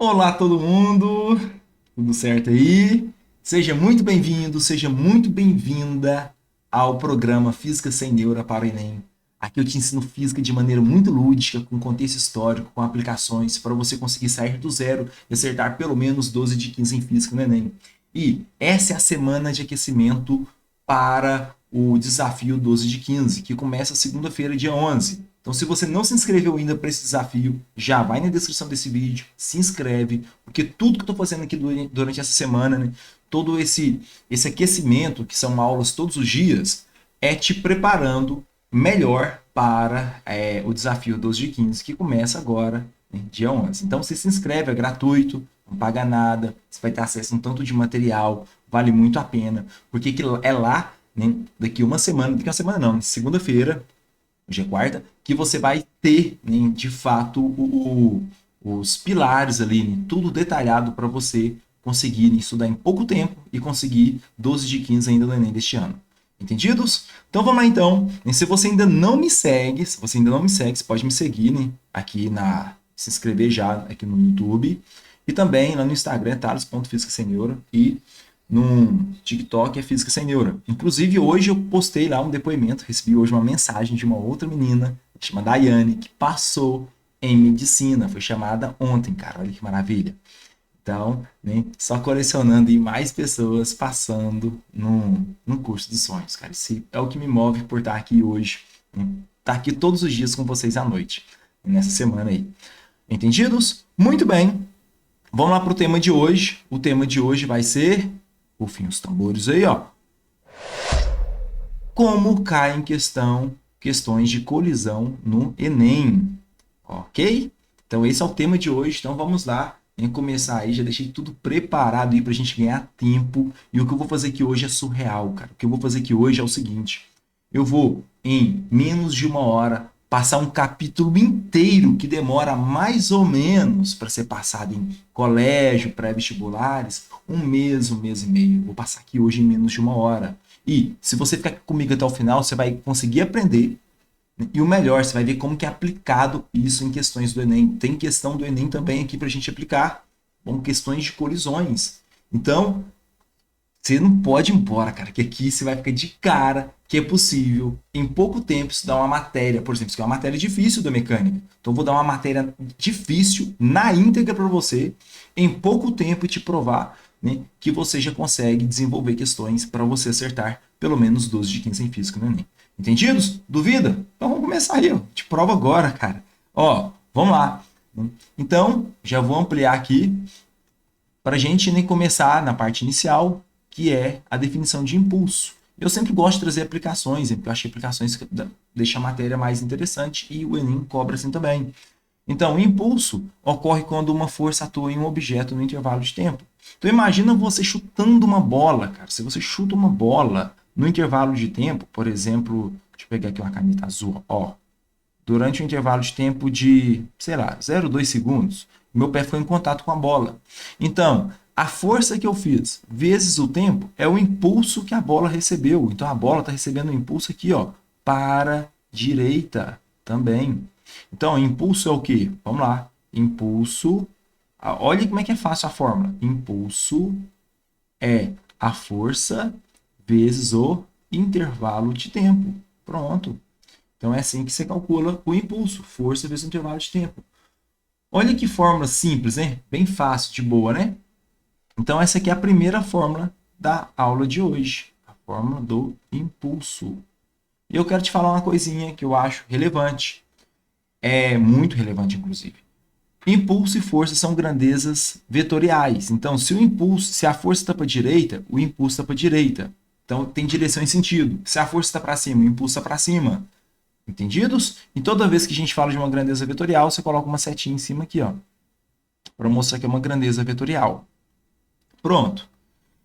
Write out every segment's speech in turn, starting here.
Olá, todo mundo! Tudo certo aí? Seja muito bem-vindo, seja muito bem-vinda ao programa Física Sem Neura para o Enem. Aqui eu te ensino física de maneira muito lúdica, com contexto histórico, com aplicações, para você conseguir sair do zero e acertar pelo menos 12 de 15 em física no Enem. E essa é a semana de aquecimento para o desafio 12 de 15, que começa segunda-feira, dia 11. Então, se você não se inscreveu ainda para esse desafio, já vai na descrição desse vídeo, se inscreve, porque tudo que eu estou fazendo aqui durante essa semana, né, todo esse aquecimento, que são aulas todos os dias, é te preparando melhor para o desafio 12 de 15, que começa agora, né, dia 11. Então, você se inscreve, é gratuito, não paga nada, você vai ter acesso a um tanto de material, vale muito a pena, porque é lá, né, daqui uma semana não, segunda-feira, hoje é quarta, que você vai ter, né, de fato, os pilares ali, né, tudo detalhado para você conseguir estudar em pouco tempo e conseguir 12 de 15 ainda no Enem deste ano. Entendidos? Então vamos lá então. Se você ainda não me segue, você pode me seguir, né, aqui se inscrever já aqui no YouTube e também lá no Instagram, thales.fisicasemneura, e no TikTok é Física Sem Neura. Inclusive, hoje eu postei lá um depoimento, recebi hoje uma mensagem de uma outra menina, chamada Daiane, que passou em medicina. Foi chamada ontem, cara. Olha que maravilha. Então, né, só colecionando e mais pessoas passando no curso dos sonhos, cara. Isso é o que me move por estar aqui hoje, né? Estar aqui todos os dias com vocês à noite, nessa semana aí. Entendidos? Muito bem. Vamos lá para o tema de hoje. O tema de hoje vai ser, rufem os tambores aí, ó. Como caem questões de colisão no Enem. Ok? Então esse é o tema de hoje. Então vamos lá. Em começar aí, já deixei tudo preparado aí para a gente ganhar tempo. E o que eu vou fazer aqui hoje é surreal, cara. O que eu vou fazer aqui hoje é o seguinte: eu vou, em menos de uma hora, passar um capítulo inteiro que demora mais ou menos para ser passado em colégio, pré-vestibulares, um mês e meio. Vou passar aqui hoje em menos de uma hora. E se você ficar comigo até o final, você vai conseguir aprender. E o melhor, você vai ver como que é aplicado isso em questões do Enem. Tem questão do Enem também aqui para a gente aplicar, com questões de colisões. Então, você não pode ir embora, cara, que aqui você vai ficar de cara que é possível, em pouco tempo, estudar uma matéria. Por exemplo, isso aqui é uma matéria difícil da mecânica. Então, eu vou dar uma matéria difícil na íntegra para você, em pouco tempo, e te provar, né, que você já consegue desenvolver questões para você acertar pelo menos 12 de 15 em física no Enem. Entendidos? Duvida? Então vamos começar aí, ó. Te provo agora, cara. Ó, vamos lá. Então, já vou ampliar aqui para a gente nem começar na parte inicial, que é a definição de impulso. Eu sempre gosto de trazer aplicações, porque eu acho que aplicações deixam a matéria mais interessante e o Enem cobra assim também. Então, o impulso ocorre quando uma força atua em um objeto no intervalo de tempo. Então, imagina você chutando uma bola, cara. Se você chuta uma bola no intervalo de tempo, por exemplo, deixa eu pegar aqui uma caneta azul, ó. Durante um intervalo de tempo de, sei lá, 0,2 segundos, meu pé foi em contato com a bola. Então, a força que eu fiz vezes o tempo é o impulso que a bola recebeu. Então, a bola está recebendo um impulso aqui, ó, para a direita também. Então, impulso é o quê? Vamos lá. Impulso. Olha como é que é fácil a fórmula. Impulso é a força vezes o intervalo de tempo. Pronto. Então é assim que você calcula o impulso, força vezes o intervalo de tempo. Olha que fórmula simples, né? Bem fácil, de boa, né? Então essa aqui é a primeira fórmula da aula de hoje, a fórmula do impulso. E eu quero te falar uma coisinha que eu acho relevante, é muito relevante inclusive. Impulso e força são grandezas vetoriais. Então, se a força está para a direita, o impulso está para a direita. Então, tem direção e sentido. Se a força está para cima, o impulso está para cima. Entendidos? E toda vez que a gente fala de uma grandeza vetorial, você coloca uma setinha em cima aqui, ó, para mostrar que é uma grandeza vetorial. Pronto.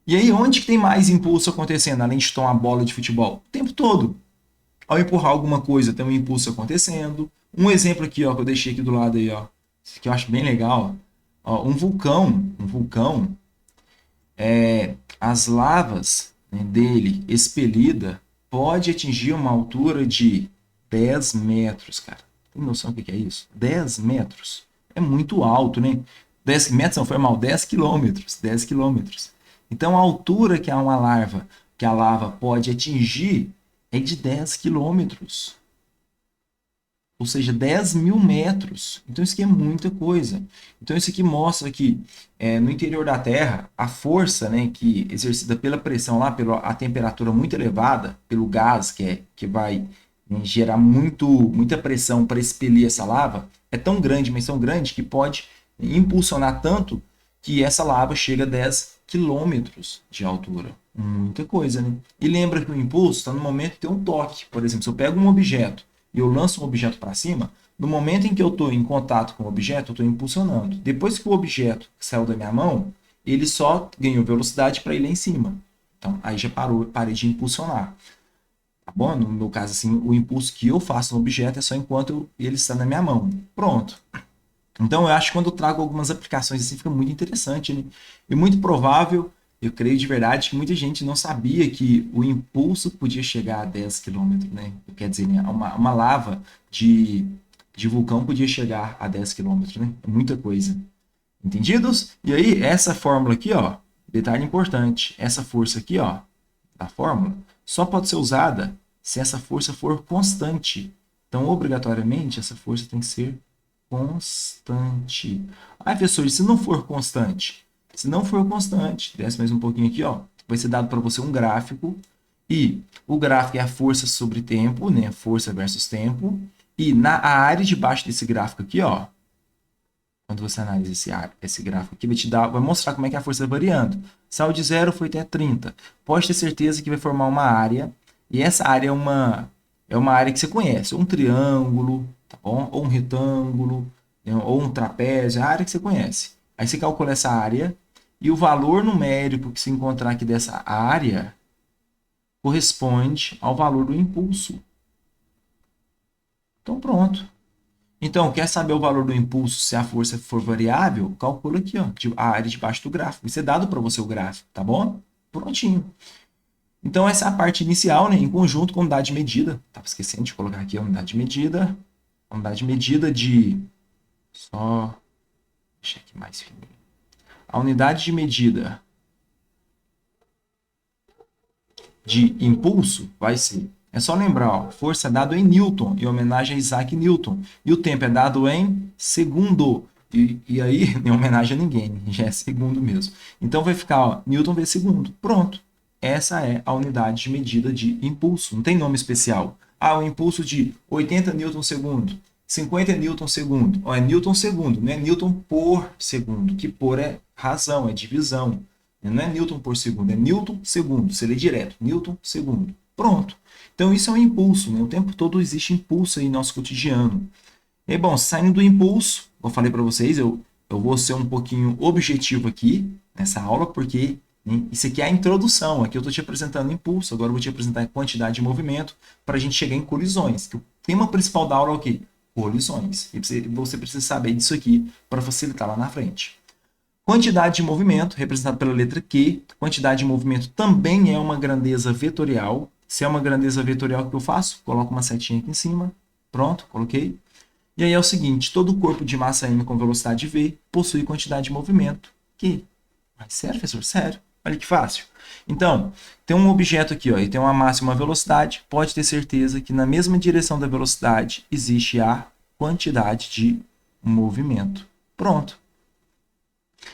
E aí, onde que tem mais impulso acontecendo, além de chutar uma bola de futebol? O tempo todo. Ao empurrar alguma coisa, tem um impulso acontecendo. Um exemplo aqui, ó, que eu deixei aqui do lado aí, ó, que eu acho bem legal. Ó, um vulcão, as lavas, né, dele expelida pode atingir uma altura de 10 metros, cara. Tem noção do que é isso? 10 metros. É muito alto, né? 10 metros, não foi mal, 10 quilômetros, 10 quilômetros. Então a altura que que a lava pode atingir é de 10 quilômetros. Ou seja, 10.000 metros. Então isso aqui é muita coisa. Então isso aqui mostra que no interior da Terra, a força, né, que exercida pela pressão lá, pela temperatura muito elevada, pelo gás que vai, né, gerar muita pressão para expelir essa lava, é tão grande, mas tão grande, que pode impulsionar tanto que essa lava chega a 10 quilômetros de altura. Muita coisa, né? E lembra que o impulso está no momento de ter um toque. Por exemplo, se eu pego um objeto e eu lanço um objeto para cima, no momento em que eu estou em contato com o objeto, eu estou impulsionando. Depois que o objeto saiu da minha mão, ele só ganhou velocidade para ir lá em cima. Então, aí já parei de impulsionar. Tá bom? No meu caso, assim, o impulso que eu faço no objeto é só enquanto ele está na minha mão. Pronto. Então, eu acho que quando eu trago algumas aplicações assim, fica muito interessante, né? E muito provável, eu creio de verdade, que muita gente não sabia que o impulso podia chegar a 10 quilômetros, né? Quer dizer, né? Uma lava de vulcão podia chegar a 10 quilômetros, né? É muita coisa. Entendidos? E aí, essa fórmula aqui, ó, detalhe importante, essa força aqui, ó, da fórmula, só pode ser usada se essa força for constante. Então, obrigatoriamente, essa força tem que ser constante. Ah, professor, e se não for constante? Se não for constante, desce mais um pouquinho aqui, ó, vai ser dado para você um gráfico, e o gráfico é a força sobre tempo, né? Força versus tempo. E na área debaixo desse gráfico aqui, ó, quando você analisa esse gráfico aqui, vai mostrar como é que a força está variando. Saiu de 0, foi até 30. Pode ter certeza que vai formar uma área, e essa área é uma área que você conhece, ou um triângulo, tá bom? Ou um retângulo, né? Ou um trapézio, é a área que você conhece. Aí você calcula essa área, e o valor numérico que se encontrar aqui dessa área corresponde ao valor do impulso. Então pronto. Então, quer saber o valor do impulso se a força for variável? Calcula aqui, ó, a área debaixo do gráfico. Isso é dado para você o gráfico, tá bom? Prontinho. Então, essa é a parte inicial, né, em conjunto com a unidade de medida. Estava esquecendo de colocar aqui a unidade de medida. A unidade de medida de... Só... Deixa aqui mais fininho. A unidade de medida de impulso vai ser... É só lembrar, ó, força é dado em Newton, em homenagem a Isaac Newton. E o tempo é dado em segundo. E aí, em homenagem a ninguém, já é segundo mesmo. Então vai ficar, ó, Newton vezes segundo. Pronto. Essa é a unidade de medida de impulso. Não tem nome especial. Ah, o impulso de 80 newton segundo, 50 newton segundo. Ó, é newton segundo, não é newton por segundo, que por é razão, é divisão. Não é newton por segundo, é newton segundo. Você lê direto, newton segundo. Pronto. Então isso é um impulso, né? O tempo todo existe impulso aí no nosso cotidiano. E bom, saindo do impulso, eu falei para vocês, eu vou ser um pouquinho objetivo aqui nessa aula, porque, né, isso aqui é a introdução. Aqui eu estou te apresentando impulso, agora eu vou te apresentar a quantidade de movimento para a gente chegar em colisões. Que o tema principal da aula é o quê? Colisões. E você precisa saber disso aqui para facilitar lá na frente. Quantidade de movimento, representada pela letra Q. Quantidade de movimento também é uma grandeza vetorial. Se é uma grandeza vetorial, o que eu faço? Coloco uma setinha aqui em cima. Pronto, coloquei. E aí é o seguinte, todo corpo de massa m com velocidade v possui quantidade de movimento Q. Mas sério, professor? Sério? Olha que fácil. Então, tem um objeto aqui, ó, e tem uma massa e uma velocidade. Pode ter certeza que na mesma direção da velocidade existe a quantidade de movimento. Pronto.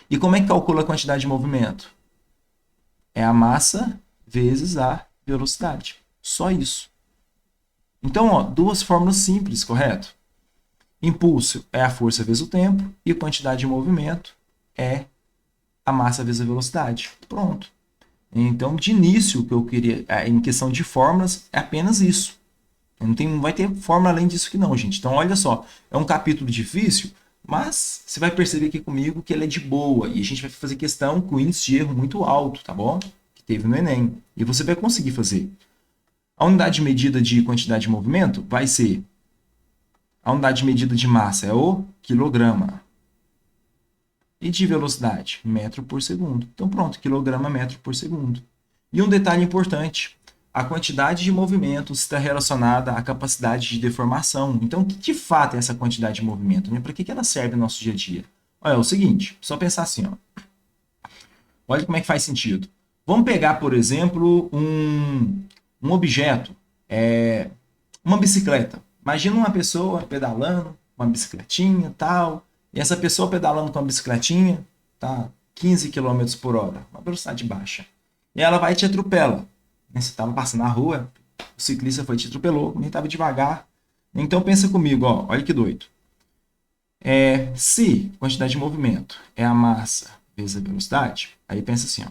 E como é que calcula a quantidade de movimento? É a massa vezes a velocidade. Só isso. Então, ó, duas fórmulas simples, correto? Impulso é a força vezes o tempo e a quantidade de movimento é a massa vezes a velocidade. Pronto. Então, de início, o que eu queria, em questão de fórmulas, é apenas isso. Não vai ter fórmula além disso que não, gente. Então, olha só, é um capítulo difícil, mas você vai perceber aqui comigo que ele é de boa. E a gente vai fazer questão com índice de erro muito alto, tá bom? Que teve no Enem. E você vai conseguir fazer. A unidade de medida de quantidade de movimento vai ser... A unidade de medida de massa é o quilograma. E de velocidade? Metro por segundo. Então pronto, quilograma metro por segundo. E um detalhe importante. A quantidade de movimento está relacionada à capacidade de deformação. Então, o que de fato é essa quantidade de movimento? Né? Para que ela serve no nosso dia a dia? Olha, é o seguinte, só pensar assim, ó. Olha como é que faz sentido. Vamos pegar, por exemplo, um objeto, uma bicicleta. Imagina uma pessoa pedalando, uma bicicletinha e tal, e essa pessoa pedalando com a bicicletinha, tá 15 quilômetros por hora, uma velocidade baixa. E ela vai e te atropela. Você estava passando na rua, o ciclista foi e te atropelou, nem estava devagar. Então pensa comigo, ó, olha que doido. Se quantidade de movimento é a massa vezes a velocidade, aí pensa assim, ó,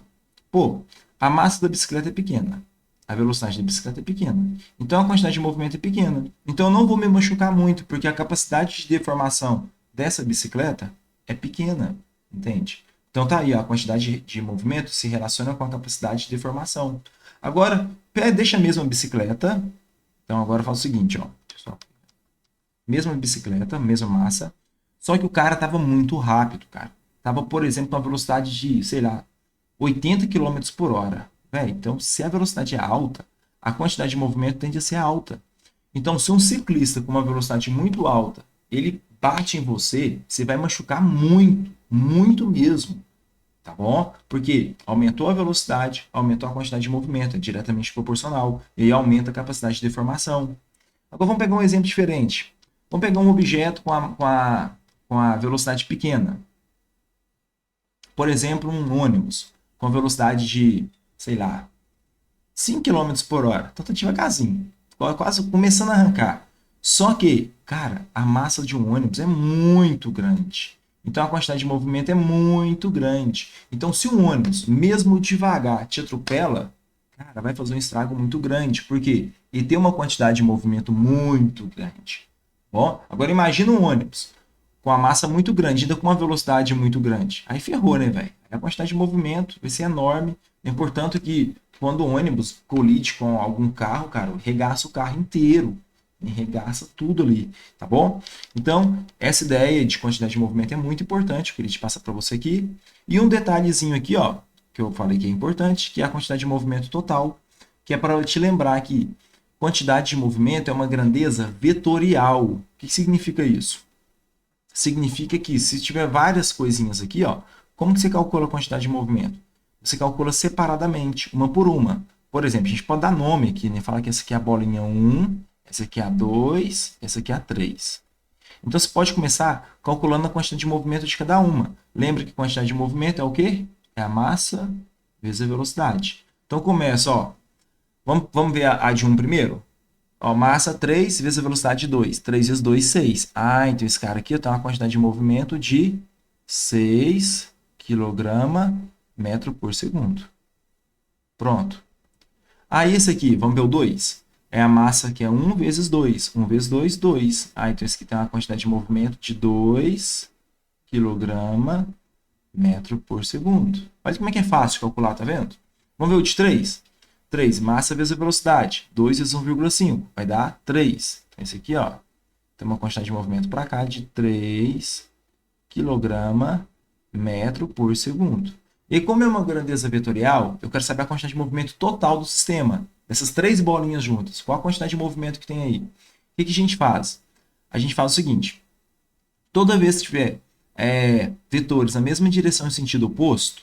pô, a massa da bicicleta é pequena, a velocidade da bicicleta é pequena, então a quantidade de movimento é pequena. Então eu não vou me machucar muito, porque a capacidade de deformação dessa bicicleta é pequena, entende? Então tá aí, ó, a quantidade de movimento se relaciona com a capacidade de deformação. Agora, deixa a mesma bicicleta, então agora eu faço o seguinte, ó, pessoal, mesma bicicleta, mesma massa, só que o cara tava muito rápido, cara. Tava, por exemplo, com uma velocidade de, sei lá, 80 quilômetros por hora. Véi, então, se a velocidade é alta, a quantidade de movimento tende a ser alta. Então, se um ciclista com uma velocidade muito alta, ele bate em você, você vai machucar muito, muito mesmo, tá bom? Porque aumentou a velocidade, aumentou a quantidade de movimento, é diretamente proporcional, e aí aumenta a capacidade de deformação. Agora vamos pegar um exemplo diferente. Vamos pegar um objeto com a velocidade pequena. Por exemplo, um ônibus com velocidade de, sei lá, 5 quilômetros por hora. Então tá devagarzinho, quase começando a arrancar. Só que, cara, a massa de um ônibus é muito grande. Então a quantidade de movimento é muito grande. Então se um ônibus, mesmo devagar, te atropela, cara, vai fazer um estrago muito grande. Por quê? Ele tem uma quantidade de movimento muito grande. Bom, agora imagina um ônibus com a massa muito grande, ainda com uma velocidade muito grande. Aí ferrou, né, velho? A quantidade de movimento vai ser enorme. É importante que quando o ônibus colide com algum carro, cara, regaça o carro inteiro. Regaça tudo ali, tá bom? Então, essa ideia de quantidade de movimento é muito importante, eu queria te passar para você aqui. E um detalhezinho aqui, ó, que eu falei que é importante, que é a quantidade de movimento total, que é para te lembrar que quantidade de movimento é uma grandeza vetorial. O que significa isso? Significa que se tiver várias coisinhas aqui, ó, como que você calcula a quantidade de movimento? Você calcula separadamente, uma por uma. Por exemplo, a gente pode dar nome aqui, né? Fala que essa aqui é a bolinha 1, essa aqui é a 2, essa aqui é a 3. Então você pode começar calculando a quantidade de movimento de cada uma. Lembra que a quantidade de movimento é o quê? É a massa vezes a velocidade. Então começa, ó. Vamos ver a de 1 primeiro? Ó, massa 3 vezes a velocidade 2. 3 vezes 2, 6. Ah, então esse cara aqui tem uma quantidade de movimento de 6 kg metro por segundo. Pronto. Aí esse aqui, vamos ver o 2. É a massa que é 1 vezes 2. 1 vezes 2, 2. Ah, então esse aqui tem uma quantidade de movimento de 2 kg metro por segundo. Olha como é que é fácil de calcular, tá vendo? Vamos ver o de 3. 3, massa vezes a velocidade. 2 vezes 1,5. Vai dar 3. Então esse aqui, ó, tem uma quantidade de movimento para cá de 3 kg metro por segundo. E como é uma grandeza vetorial, eu quero saber a quantidade de movimento total do sistema. Dessas três bolinhas juntas. Qual a quantidade de movimento que tem aí? O que a gente faz? A gente faz o seguinte. Toda vez que tiver vetores na mesma direção em sentido oposto,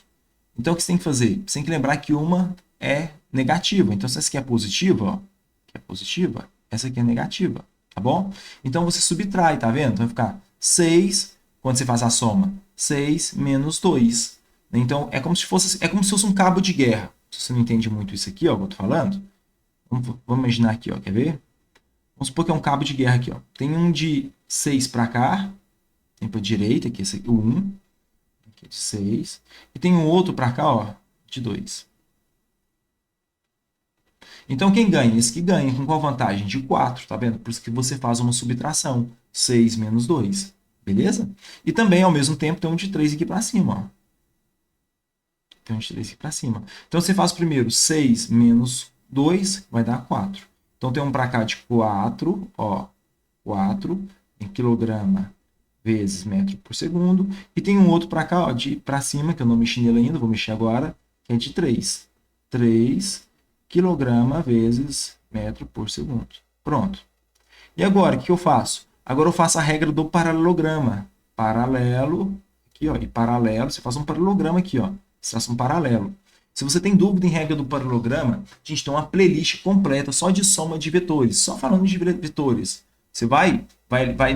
então o que você tem que fazer? Você tem que lembrar que uma é negativa. Então, se essa aqui é positiva, ó, que é positiva, essa aqui é negativa, tá bom? Então, você subtrai, tá vendo? Então, vai ficar 6, quando você faz a soma, 6 menos 2. Então, é como se fosse um cabo de guerra. Se você não entende muito isso aqui, ó, que eu tô falando, vamos imaginar aqui, ó, quer ver? Vamos supor que é um cabo de guerra aqui, ó. Tem um de 6 para cá, tem para direita, aqui, esse aqui, o 1, aqui é de 6, e tem um outro para cá, ó, de 2. Então, quem ganha? Esse que ganha. Com qual vantagem? De 4, tá vendo? Por isso que você faz uma subtração. 6 menos 2. Beleza? E também, ao mesmo tempo, tem um de 3 aqui para cima. Ó. Tem um de 3 aqui para cima. Então, você faz primeiro 6 menos 2, vai dar 4. Então, tem um para cá de 4, ó. 4 em quilograma vezes metro por segundo. E tem um outro para cá, ó, de para cima, que eu não mexi nele ainda, vou mexer agora, que é de 3. 3 quilograma vezes metro por segundo. Pronto. E agora, o que eu faço? Agora eu faço a regra do paralelograma. Paralelo, aqui, ó, e paralelo, você faz um paralelograma aqui, ó. Você traça um paralelo. Se você tem dúvida em regra do paralelograma, a gente tem uma playlist completa só de soma de vetores, só falando de vetores. Você vai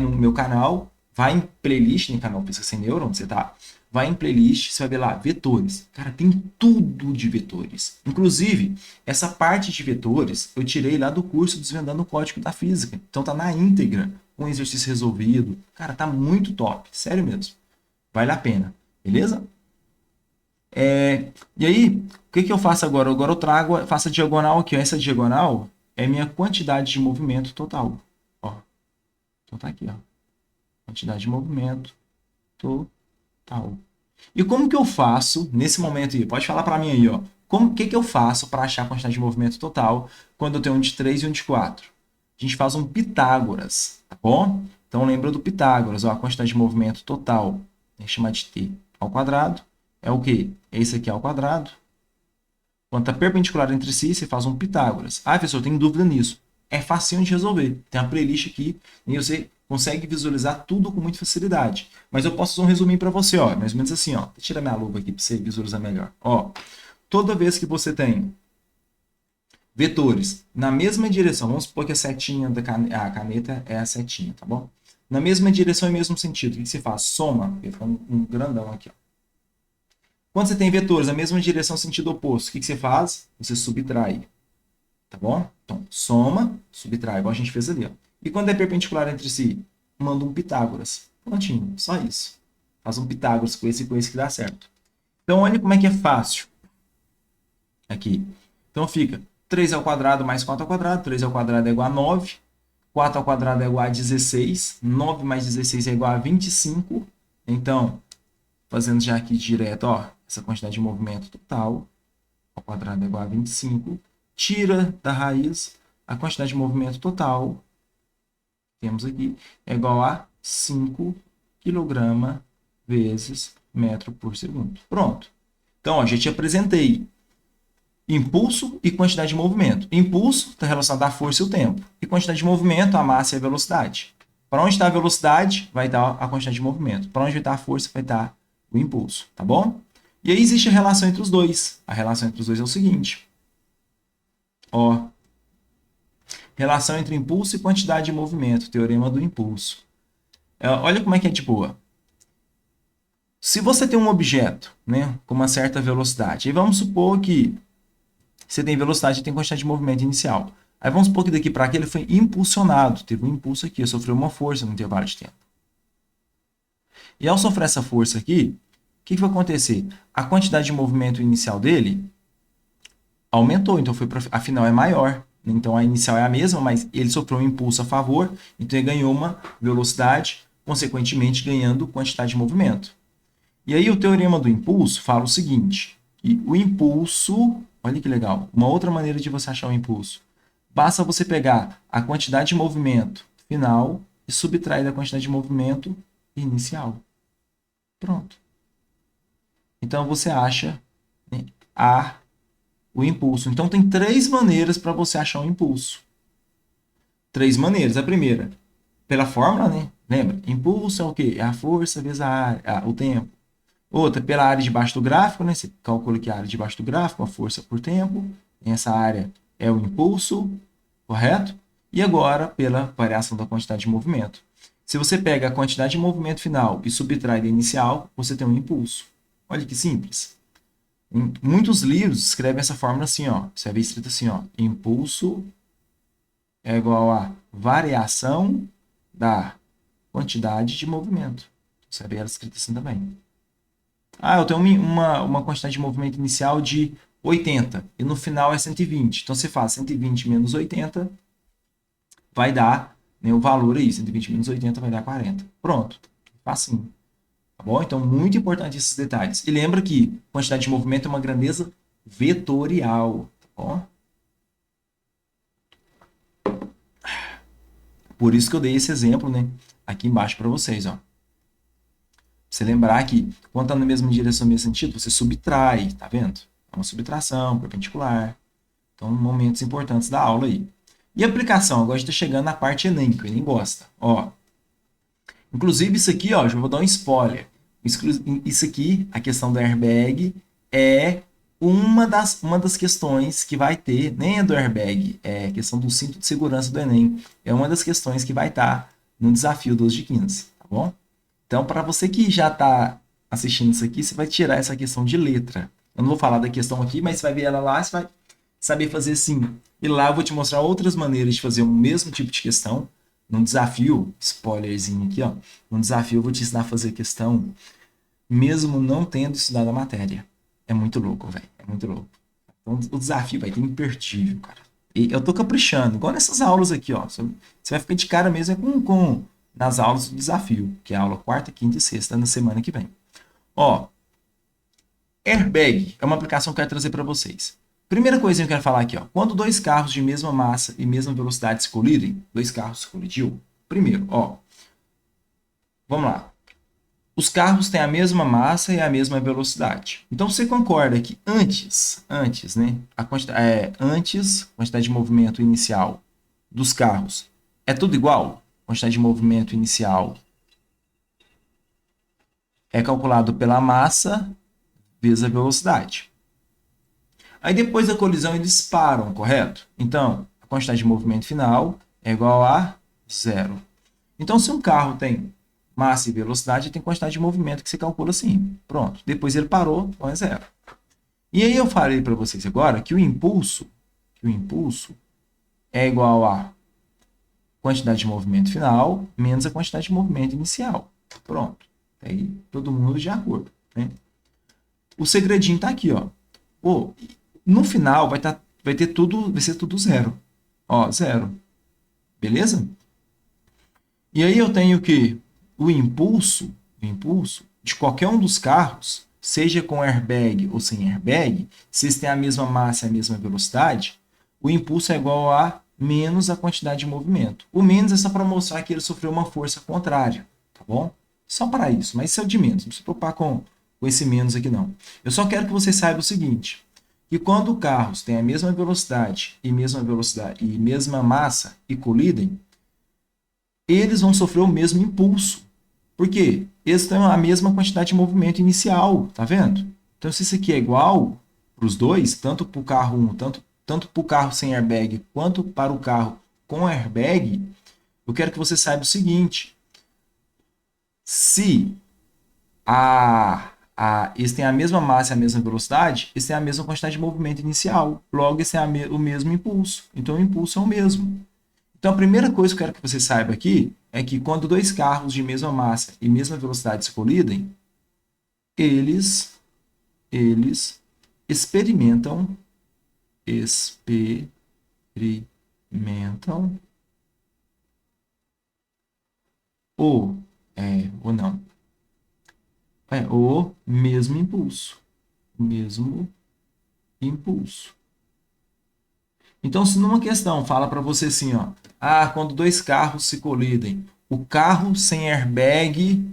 no meu canal, vai em playlist, no canal Pesquisa Sem Neuro, onde você tá, vai em playlist, você vai ver lá, vetores. Cara, tem tudo de vetores. Inclusive, essa parte de vetores eu tirei lá do curso Desvendando o Código da Física. Então tá na íntegra, com exercício resolvido. Cara, tá muito top, sério mesmo. Vale a pena, beleza? E aí, o que que eu faço agora? Agora eu faço a diagonal aqui, ó. Essa diagonal é minha quantidade de movimento total. Ó. Então tá aqui, ó. Quantidade de movimento total. E como que eu faço nesse momento aí? Pode falar para mim aí, ó. O que que eu faço para achar a quantidade de movimento total quando eu tenho um de 3 e um de 4? A gente faz um Pitágoras, tá bom? Então lembra do Pitágoras, ó, a quantidade de movimento total, a gente chama de t ao quadrado, é o quê? Esse aqui ao quadrado. Quando está perpendicular entre si, você faz um Pitágoras. Ah, professor, tem dúvida nisso. É facinho de resolver. Tem uma playlist aqui e você consegue visualizar tudo com muita facilidade. Mas eu posso fazer um resuminho para você, ó, mais ou menos assim, ó. Tira minha luva aqui para você visualizar melhor. Ó, toda vez que você tem vetores na mesma direção, vamos supor que a setinha da caneta é a setinha, tá bom? Na mesma direção e mesmo sentido, o que você faz? Soma, fica um grandão aqui, ó. Quando você tem vetores na mesma direção, sentido oposto, o que você faz? Você subtrai, tá bom? Então, soma, subtrai, igual a gente fez ali, ó. E quando é perpendicular entre si, manda um Pitágoras. Prontinho, só isso. Faz um Pitágoras com esse e com esse que dá certo. Então, olha como é que é fácil. Aqui. Então, fica 3 ao quadrado mais 4 ao quadrado. 3 ao quadrado é igual a 9. 4 ao quadrado é igual a 16. 9 mais 16 é igual a 25. Então, fazendo já aqui direto, ó, essa quantidade de movimento total ao quadrado é igual a 25. Tira da raiz a quantidade de movimento total, temos aqui, é igual a 5 kg vezes metro por segundo. Pronto. Então, ó, já te apresentei impulso e quantidade de movimento. Impulso está relacionado à força e o tempo. E quantidade de movimento, a massa e a velocidade. Para onde está a velocidade, vai estar a quantidade de movimento. Para onde vai estar a força, vai estar o impulso. Tá bom? E aí existe a relação entre os dois. A relação entre os dois é o seguinte. Ó, relação entre impulso e quantidade de movimento. Teorema do impulso. Olha como é que é de boa. Se você tem um objeto, né, com uma certa velocidade, e vamos supor que você tem velocidade e tem quantidade de movimento inicial. Aí vamos supor que daqui para aqui ele foi impulsionado, teve um impulso aqui, sofreu uma força no intervalo de tempo. E ao sofrer essa força aqui, o que vai acontecer? A quantidade de movimento inicial dele aumentou, então afinal é maior. Então a inicial é a mesma, mas ele sofreu um impulso a favor, então ele ganhou uma velocidade, consequentemente ganhando quantidade de movimento. E aí o teorema do impulso fala o seguinte, que o impulso, olha que legal, uma outra maneira de você achar o impulso, basta você pegar a quantidade de movimento final e subtrair da quantidade de movimento inicial. Pronto. Então você acha, né, o impulso. Então tem 3 maneiras para você achar o impulso. 3 maneiras. A primeira, pela fórmula, né? Lembra? Impulso é o quê? É a força vezes o tempo. Outra, pela área debaixo do gráfico, né? Você calcula que a área debaixo do gráfico, a força por tempo. Essa área é o impulso, correto? E agora, pela variação da quantidade de movimento. Se você pega a quantidade de movimento final e subtrai da inicial, você tem um impulso. Olha que simples. Em muitos livros escrevem essa fórmula assim, ó. Você vai ver escrito assim, ó. Impulso é igual a variação da quantidade de movimento. Você vai ver ela escrita assim também. Ah, eu tenho uma quantidade de movimento inicial de 80 e no final é 120. Então você faz 120 menos 80, vai dar, né, o valor aí. 120 menos 80 vai dar 40. Pronto. Facinho. Tá bom? Então, muito importante esses detalhes. E lembra que quantidade de movimento é uma grandeza vetorial. Tá bom? Por isso que eu dei esse exemplo, né, aqui embaixo para vocês. Ó. Você lembrar que quando está na mesma direção, no mesmo sentido, você subtrai. Tá vendo? É uma subtração perpendicular. Então, momentos importantes da aula aí. E aplicação? Agora a gente está chegando na parte Enem, que o Enem gosta. Ó, inclusive, isso aqui, ó, já vou dar um spoiler. Isso aqui, a questão do airbag, é uma das questões que vai ter, nem é do airbag, é a questão do cinto de segurança do Enem. É uma das questões que vai estar no desafio 12 de 15, tá bom? Então, para você que já está assistindo isso aqui, você vai tirar essa questão de letra. Eu não vou falar da questão aqui, mas você vai ver ela lá, você vai saber fazer sim. E lá eu vou te mostrar outras maneiras de fazer o mesmo tipo de questão. Num desafio, spoilerzinho aqui, ó. Num desafio eu vou te ensinar a fazer questão mesmo não tendo estudado a matéria. É muito louco, velho. É muito louco. Então, o desafio vai ter imperdível, cara. E eu tô caprichando, igual nessas aulas aqui, ó. Você vai ficar de cara mesmo nas aulas do desafio, que é a aula quarta, quinta e sexta na semana que vem. Ó, airbag é uma aplicação que eu quero trazer para vocês. Primeira coisa que eu quero falar aqui, ó. Quando dois carros de mesma massa e mesma velocidade se colidem, dois carros se colidiu. Primeiro, ó. Vamos lá. Os carros têm a mesma massa e a mesma velocidade. Então você concorda que antes, né, a quantidade de movimento inicial dos carros é tudo igual? A quantidade de movimento inicial é calculado pela massa vezes a velocidade. Aí depois da colisão eles param, correto? Então, a quantidade de movimento final é igual a zero. Então, se um carro tem massa e velocidade, tem quantidade de movimento que você calcula assim. Pronto. Depois ele parou, então é zero. E aí eu falei para vocês agora que o impulso é igual a quantidade de movimento final menos a quantidade de movimento inicial. Pronto. Aí todo mundo de acordo, né? O segredinho tá aqui, ó. Pô, no final vai ser tudo zero. Ó, zero. Beleza? E aí eu tenho que o impulso de qualquer um dos carros, seja com airbag ou sem airbag, se eles têm a mesma massa e a mesma velocidade, o impulso é igual a menos a quantidade de movimento. O menos é só para mostrar que ele sofreu uma força contrária, tá bom? Só para isso, mas isso é o de menos, não precisa se preocupar com esse menos aqui não. Eu só quero que você saiba o seguinte, que quando carros têm a mesma velocidade e mesma massa e colidem, eles vão sofrer o mesmo impulso. Por quê? Eles têm a mesma quantidade de movimento inicial, tá vendo? Então, se isso aqui é igual para os dois, tanto para o carro 1, tanto para o carro sem airbag, quanto para o carro com airbag, eu quero que você saiba o seguinte. Se eles têm a mesma massa e a mesma velocidade, eles têm a mesma quantidade de movimento inicial. Logo, eles têm o mesmo impulso. Então, o impulso é o mesmo. Então, a primeira coisa que eu quero que você saiba aqui é que quando dois carros de mesma massa e mesma velocidade se colidem, eles experimentam ou não, o mesmo impulso. Então, se numa questão fala para você assim, ó, quando dois carros se colidem, o carro sem airbag,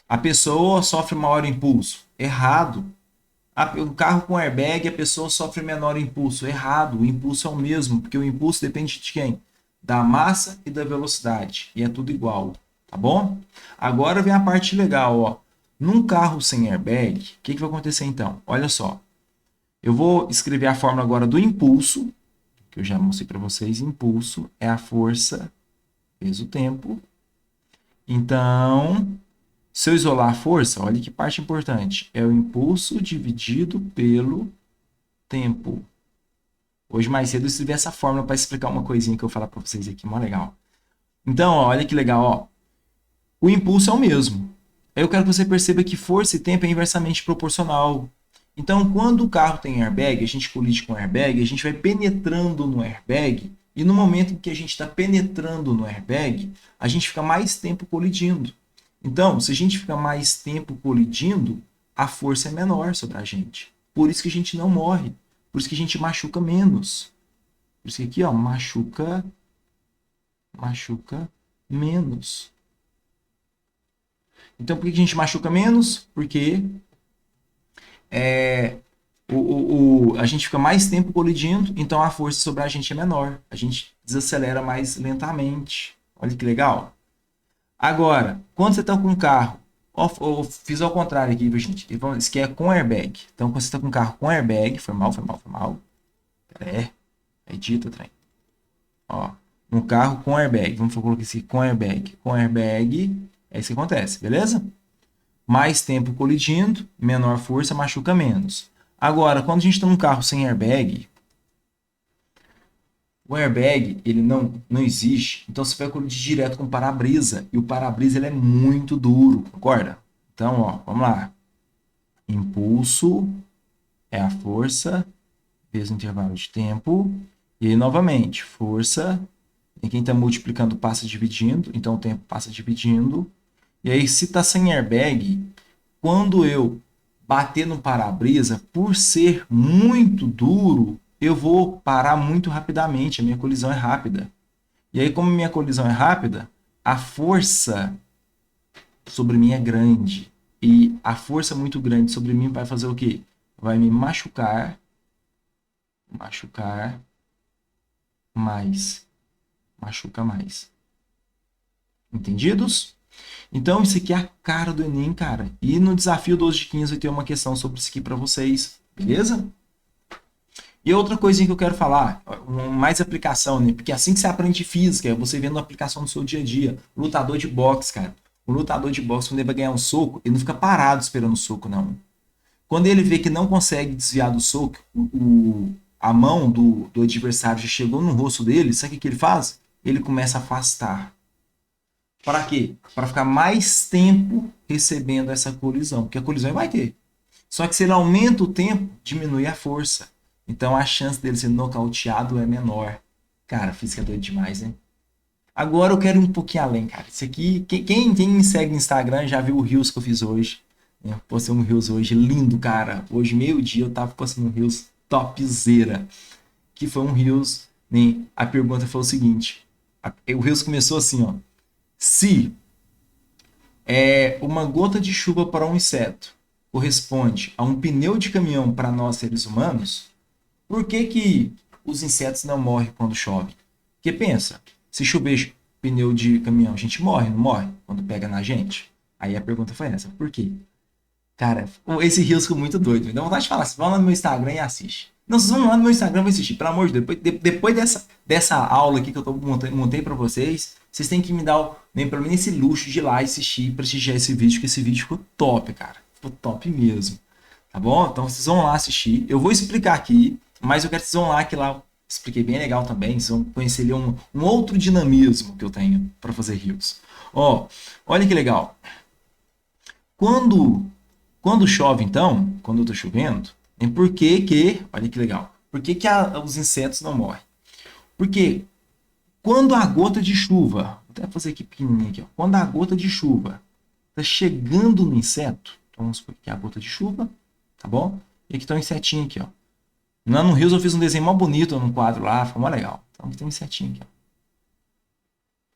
a pessoa sofre maior impulso. Errado. O carro com airbag, a pessoa sofre menor impulso. Errado. O impulso é o mesmo, porque o impulso depende de quem? Da massa e da velocidade. E é tudo igual. Tá bom? Agora vem a parte legal, ó. Num carro sem airbag, o que vai acontecer então? Olha só. Eu vou escrever a fórmula agora do impulso, que eu já mostrei para vocês. Impulso é a força vezes o tempo. Então, se eu isolar a força, olha que parte importante. É o impulso dividido pelo tempo. Hoje mais cedo eu escrevi essa fórmula para explicar uma coisinha que eu vou falar para vocês aqui, mó legal. Então, ó, olha que legal, ó. O impulso é o mesmo. Aí eu quero que você perceba que força e tempo é inversamente proporcional. Então, quando o carro tem airbag, a gente colide com airbag, a gente vai penetrando no airbag, e no momento em que a gente está penetrando no airbag, a gente fica mais tempo colidindo. Então, se a gente fica mais tempo colidindo, a força é menor sobre a gente. Por isso que a gente não morre. Por isso que a gente machuca menos. Por isso que aqui, ó, machuca menos. Então, por que a gente machuca menos? Porque a gente fica mais tempo colidindo, então a força sobre a gente é menor. A gente desacelera mais lentamente. Olha que legal. Agora, quando você está com um carro, Ó, fiz ao contrário aqui, viu, gente? Isso aqui é com airbag. Então, quando você está com um carro com airbag, foi mal. Edita o trem. Ó, um carro com airbag. Vamos colocar aqui com airbag. Com airbag, é isso que acontece, beleza? Mais tempo colidindo, menor força, machuca menos. Agora, quando a gente está num carro sem airbag, o airbag, ele não existe, então você vai colidir direto com o para-brisa, e o para-brisa ele é muito duro, concorda? Então, ó, vamos lá. Impulso é a força vezes o intervalo de tempo, e aí novamente, força, e quem está multiplicando passa dividindo, então o tempo passa dividindo, e aí se está sem airbag, quando eu bater no para-brisa, por ser muito duro, eu vou parar muito rapidamente, a minha colisão é rápida. E aí, como minha colisão é rápida, a força sobre mim é grande. E a força muito grande sobre mim vai fazer o quê? Vai me machucar mais. Machuca mais. Entendidos? Então, isso aqui é a cara do Enem, cara. E no desafio 12 de 15 vai ter uma questão sobre isso aqui para vocês. Beleza? E outra coisinha que eu quero falar, mais aplicação, né? Porque assim que você aprende física, você vendo a aplicação no seu dia a dia. Lutador de boxe, cara. O lutador de boxe, quando ele vai ganhar um soco, ele não fica parado esperando o soco, não. Quando ele vê que não consegue desviar do soco, a mão do adversário já chegou no rosto dele, sabe o que ele faz? Ele começa a afastar. Para quê? Para ficar mais tempo recebendo essa colisão, porque a colisão vai ter. Só que se ele aumenta o tempo, diminui a força. Então a chance dele ser nocauteado é menor. Cara, física é doido demais, né? Agora eu quero ir um pouquinho além, cara. Isso aqui, quem me segue no Instagram já viu o Reels que eu fiz hoje. Eu postei um Reels hoje lindo, cara. Hoje, meio-dia, eu tava postando um Reels topzera. Que foi um Reels, né? A pergunta foi o seguinte. O Reels começou assim, ó. Se uma gota de chuva para um inseto corresponde a um pneu de caminhão para nós seres humanos, por que os insetos não morrem quando chove? Porque pensa, se chover pneu de caminhão, a gente morre, não morre? Quando pega na gente? Aí a pergunta foi essa, por quê? Cara, esse Reels ficou muito doido. Me dá vontade de falar, vocês vão lá no meu Instagram e assiste. Não, vocês vão lá no meu Instagram e assistir, pelo amor de Deus. Depois dessa aula aqui que eu montei para vocês, vocês têm que me dar pelo menos esse luxo de ir lá assistir e prestigiar esse vídeo, porque esse vídeo ficou top, cara. Ficou top mesmo. Tá bom? Então vocês vão lá assistir. Eu vou explicar aqui, mas eu quero que vocês vão lá, que lá eu expliquei bem legal também. Vocês vão conhecer ali um outro dinamismo que eu tenho para fazer Reels. Ó, olha que legal. Quando chove, então, quando eu tô chovendo, por que, olha que legal, por que os insetos não morrem? Porque quando a gota de chuva, vou até fazer aqui pequenininho aqui, ó, quando a gota de chuva está chegando no inseto, então vamos supor que é a gota de chuva, tá bom? E aqui tá um insetinho aqui, ó. Lá no Rios eu fiz um desenho mó bonito num quadro lá, ficou mó legal. Então tem um insetinho aqui, ó.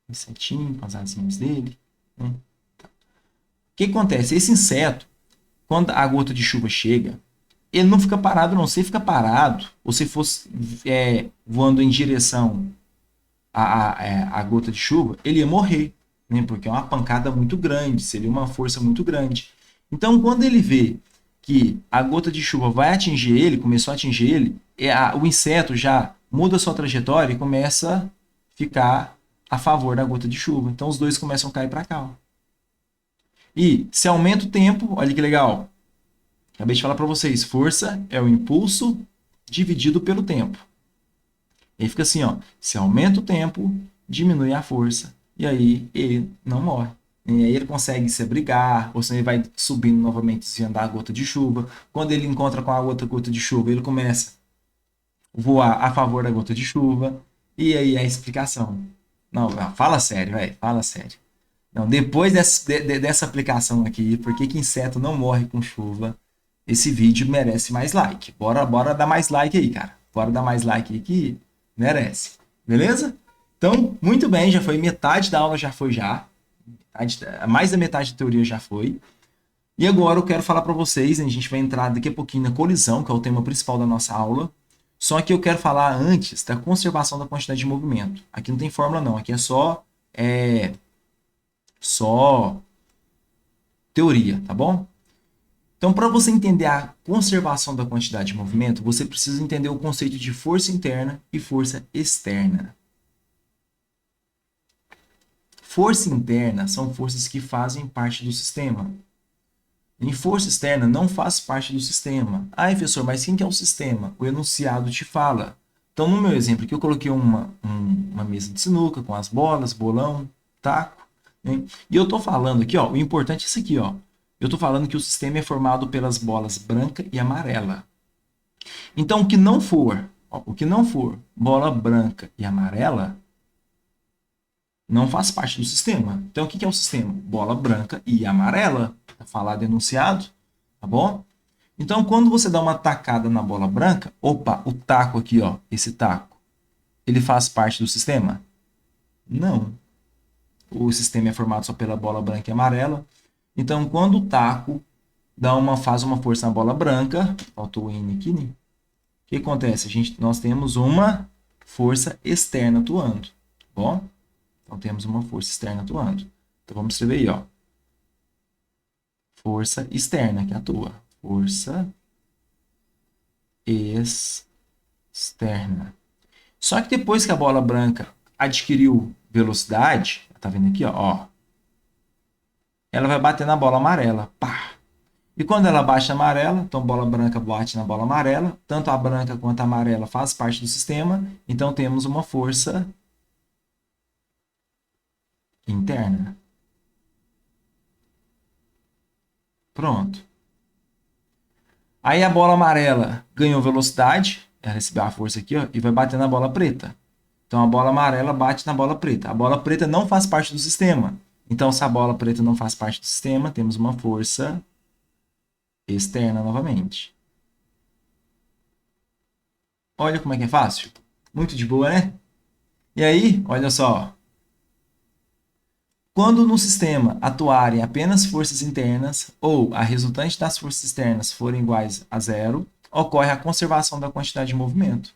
Um insetinho com as asinhas dele, né? Tá. O que acontece? Esse inseto, quando a gota de chuva chega, ele não fica parado, não. Se ele fica parado, ou se fosse voando em direção à gota de chuva, ele ia morrer, né? Porque é uma pancada muito grande, seria uma força muito grande. Então, quando ele vê que a gota de chuva vai atingir ele, começou a atingir ele, o inseto já muda a sua trajetória e começa a ficar a favor da gota de chuva. Então, os dois começam a cair para cá, ó. E se aumenta o tempo, olha que legal. Acabei de falar para vocês, força é o impulso dividido pelo tempo. E aí fica assim, ó, se aumenta o tempo, diminui a força, e aí ele não morre. E aí ele consegue se abrigar, ou seja, ele vai subindo novamente, desviando da gota de chuva. Quando ele encontra com a outra gota de chuva, ele começa a voar a favor da gota de chuva. E aí a explicação. Não, fala sério, velho, fala sério. Não, depois dessa aplicação aqui, por que inseto não morre com chuva? Esse vídeo merece mais like. Bora dar mais like aí, cara. Bora dar mais like aí que merece. Beleza? Então, muito bem, já foi metade da aula, já foi já. Mais da metade da teoria já foi. E agora eu quero falar para vocês, né, a gente vai entrar daqui a pouquinho na colisão, que é o tema principal da nossa aula. Só que eu quero falar antes da conservação da quantidade de movimento. Aqui não tem fórmula não, aqui é só teoria, tá bom? Então, para você entender a conservação da quantidade de movimento, você precisa entender o conceito de força interna e força externa. Força interna são forças que fazem parte do sistema. Em força externa não faz parte do sistema. Ah, professor, mas quem que é o sistema? O enunciado te fala. Então, no meu exemplo aqui, eu coloquei uma mesa de sinuca com as bolas, bolão, taco. Né? E eu estou falando aqui, ó, o importante é isso aqui, ó. Eu estou falando que o sistema é formado pelas bolas branca e amarela. Então, o que não for bola branca e amarela, não faz parte do sistema. Então, o que é o sistema? Bola branca e amarela. Tá falado enunciado, tá bom? Então, quando você dá uma tacada na bola branca, opa, o taco aqui, ó, esse taco, ele faz parte do sistema? Não. O sistema é formado só pela bola branca e amarela. Então, quando o taco faz uma força na bola branca, faltou o N aqui, né? O que acontece? Nós temos uma força externa atuando, tá bom? Então, temos uma força externa atuando. Então, vamos escrever aí, ó. Força externa que atua. Força externa. Só que depois que a bola branca adquiriu velocidade, tá vendo aqui, ó, ela vai bater na bola amarela. Pá! E quando ela bate na amarela, então a bola branca bate na bola amarela, tanto a branca quanto a amarela faz parte do sistema, então temos uma força interna. Pronto. Aí a bola amarela ganhou velocidade, ela recebeu a força aqui, ó, e vai bater na bola preta. Então a bola amarela bate na bola preta. A bola preta não faz parte do sistema. Então, se a bola preta não faz parte do sistema, temos uma força externa novamente. Olha como é que é fácil. Muito de boa, né? E aí, olha só. Quando no sistema atuarem apenas forças internas ou a resultante das forças externas forem iguais a zero, ocorre a conservação da quantidade de movimento.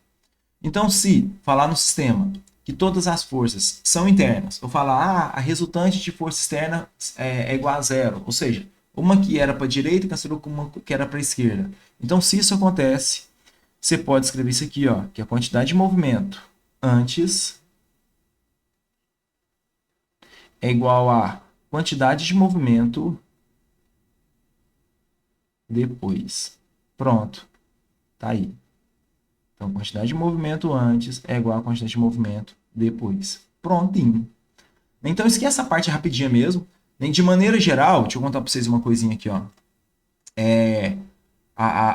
Então, se falar no sistema que todas as forças são internas, ou falar a resultante de força externa é igual a zero, ou seja, uma que era para a direita cancelou com uma que era para a esquerda. Então, se isso acontece, você pode escrever isso aqui, ó, que a quantidade de movimento antes é igual a quantidade de movimento depois. Pronto, tá aí. Então, quantidade de movimento antes é igual a quantidade de movimento depois. Prontinho. Então, esquece essa parte rapidinha mesmo. De maneira geral, deixa eu contar para vocês uma coisinha aqui, ó.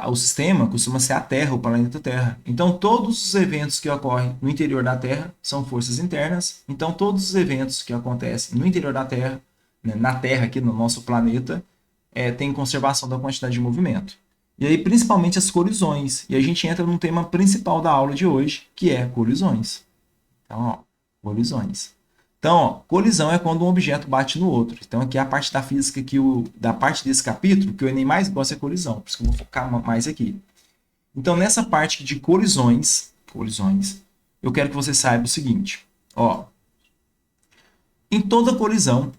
O sistema costuma ser a Terra, o planeta Terra. Então, todos os eventos que ocorrem no interior da Terra são forças internas. Então, todos os eventos que acontecem no interior da Terra, né, na Terra, aqui no nosso planeta, tem conservação da quantidade de movimento. E aí, principalmente as colisões. E a gente entra no tema principal da aula de hoje, que é colisões. Então, ó, colisões. Então, ó, colisão é quando um objeto bate no outro. Então, aqui é a parte da física da parte desse capítulo que o Enem mais gosta é colisão. Por isso que eu vou focar mais aqui. Então, nessa parte de colisões, eu quero que você saiba o seguinte. Ó, em toda colisão,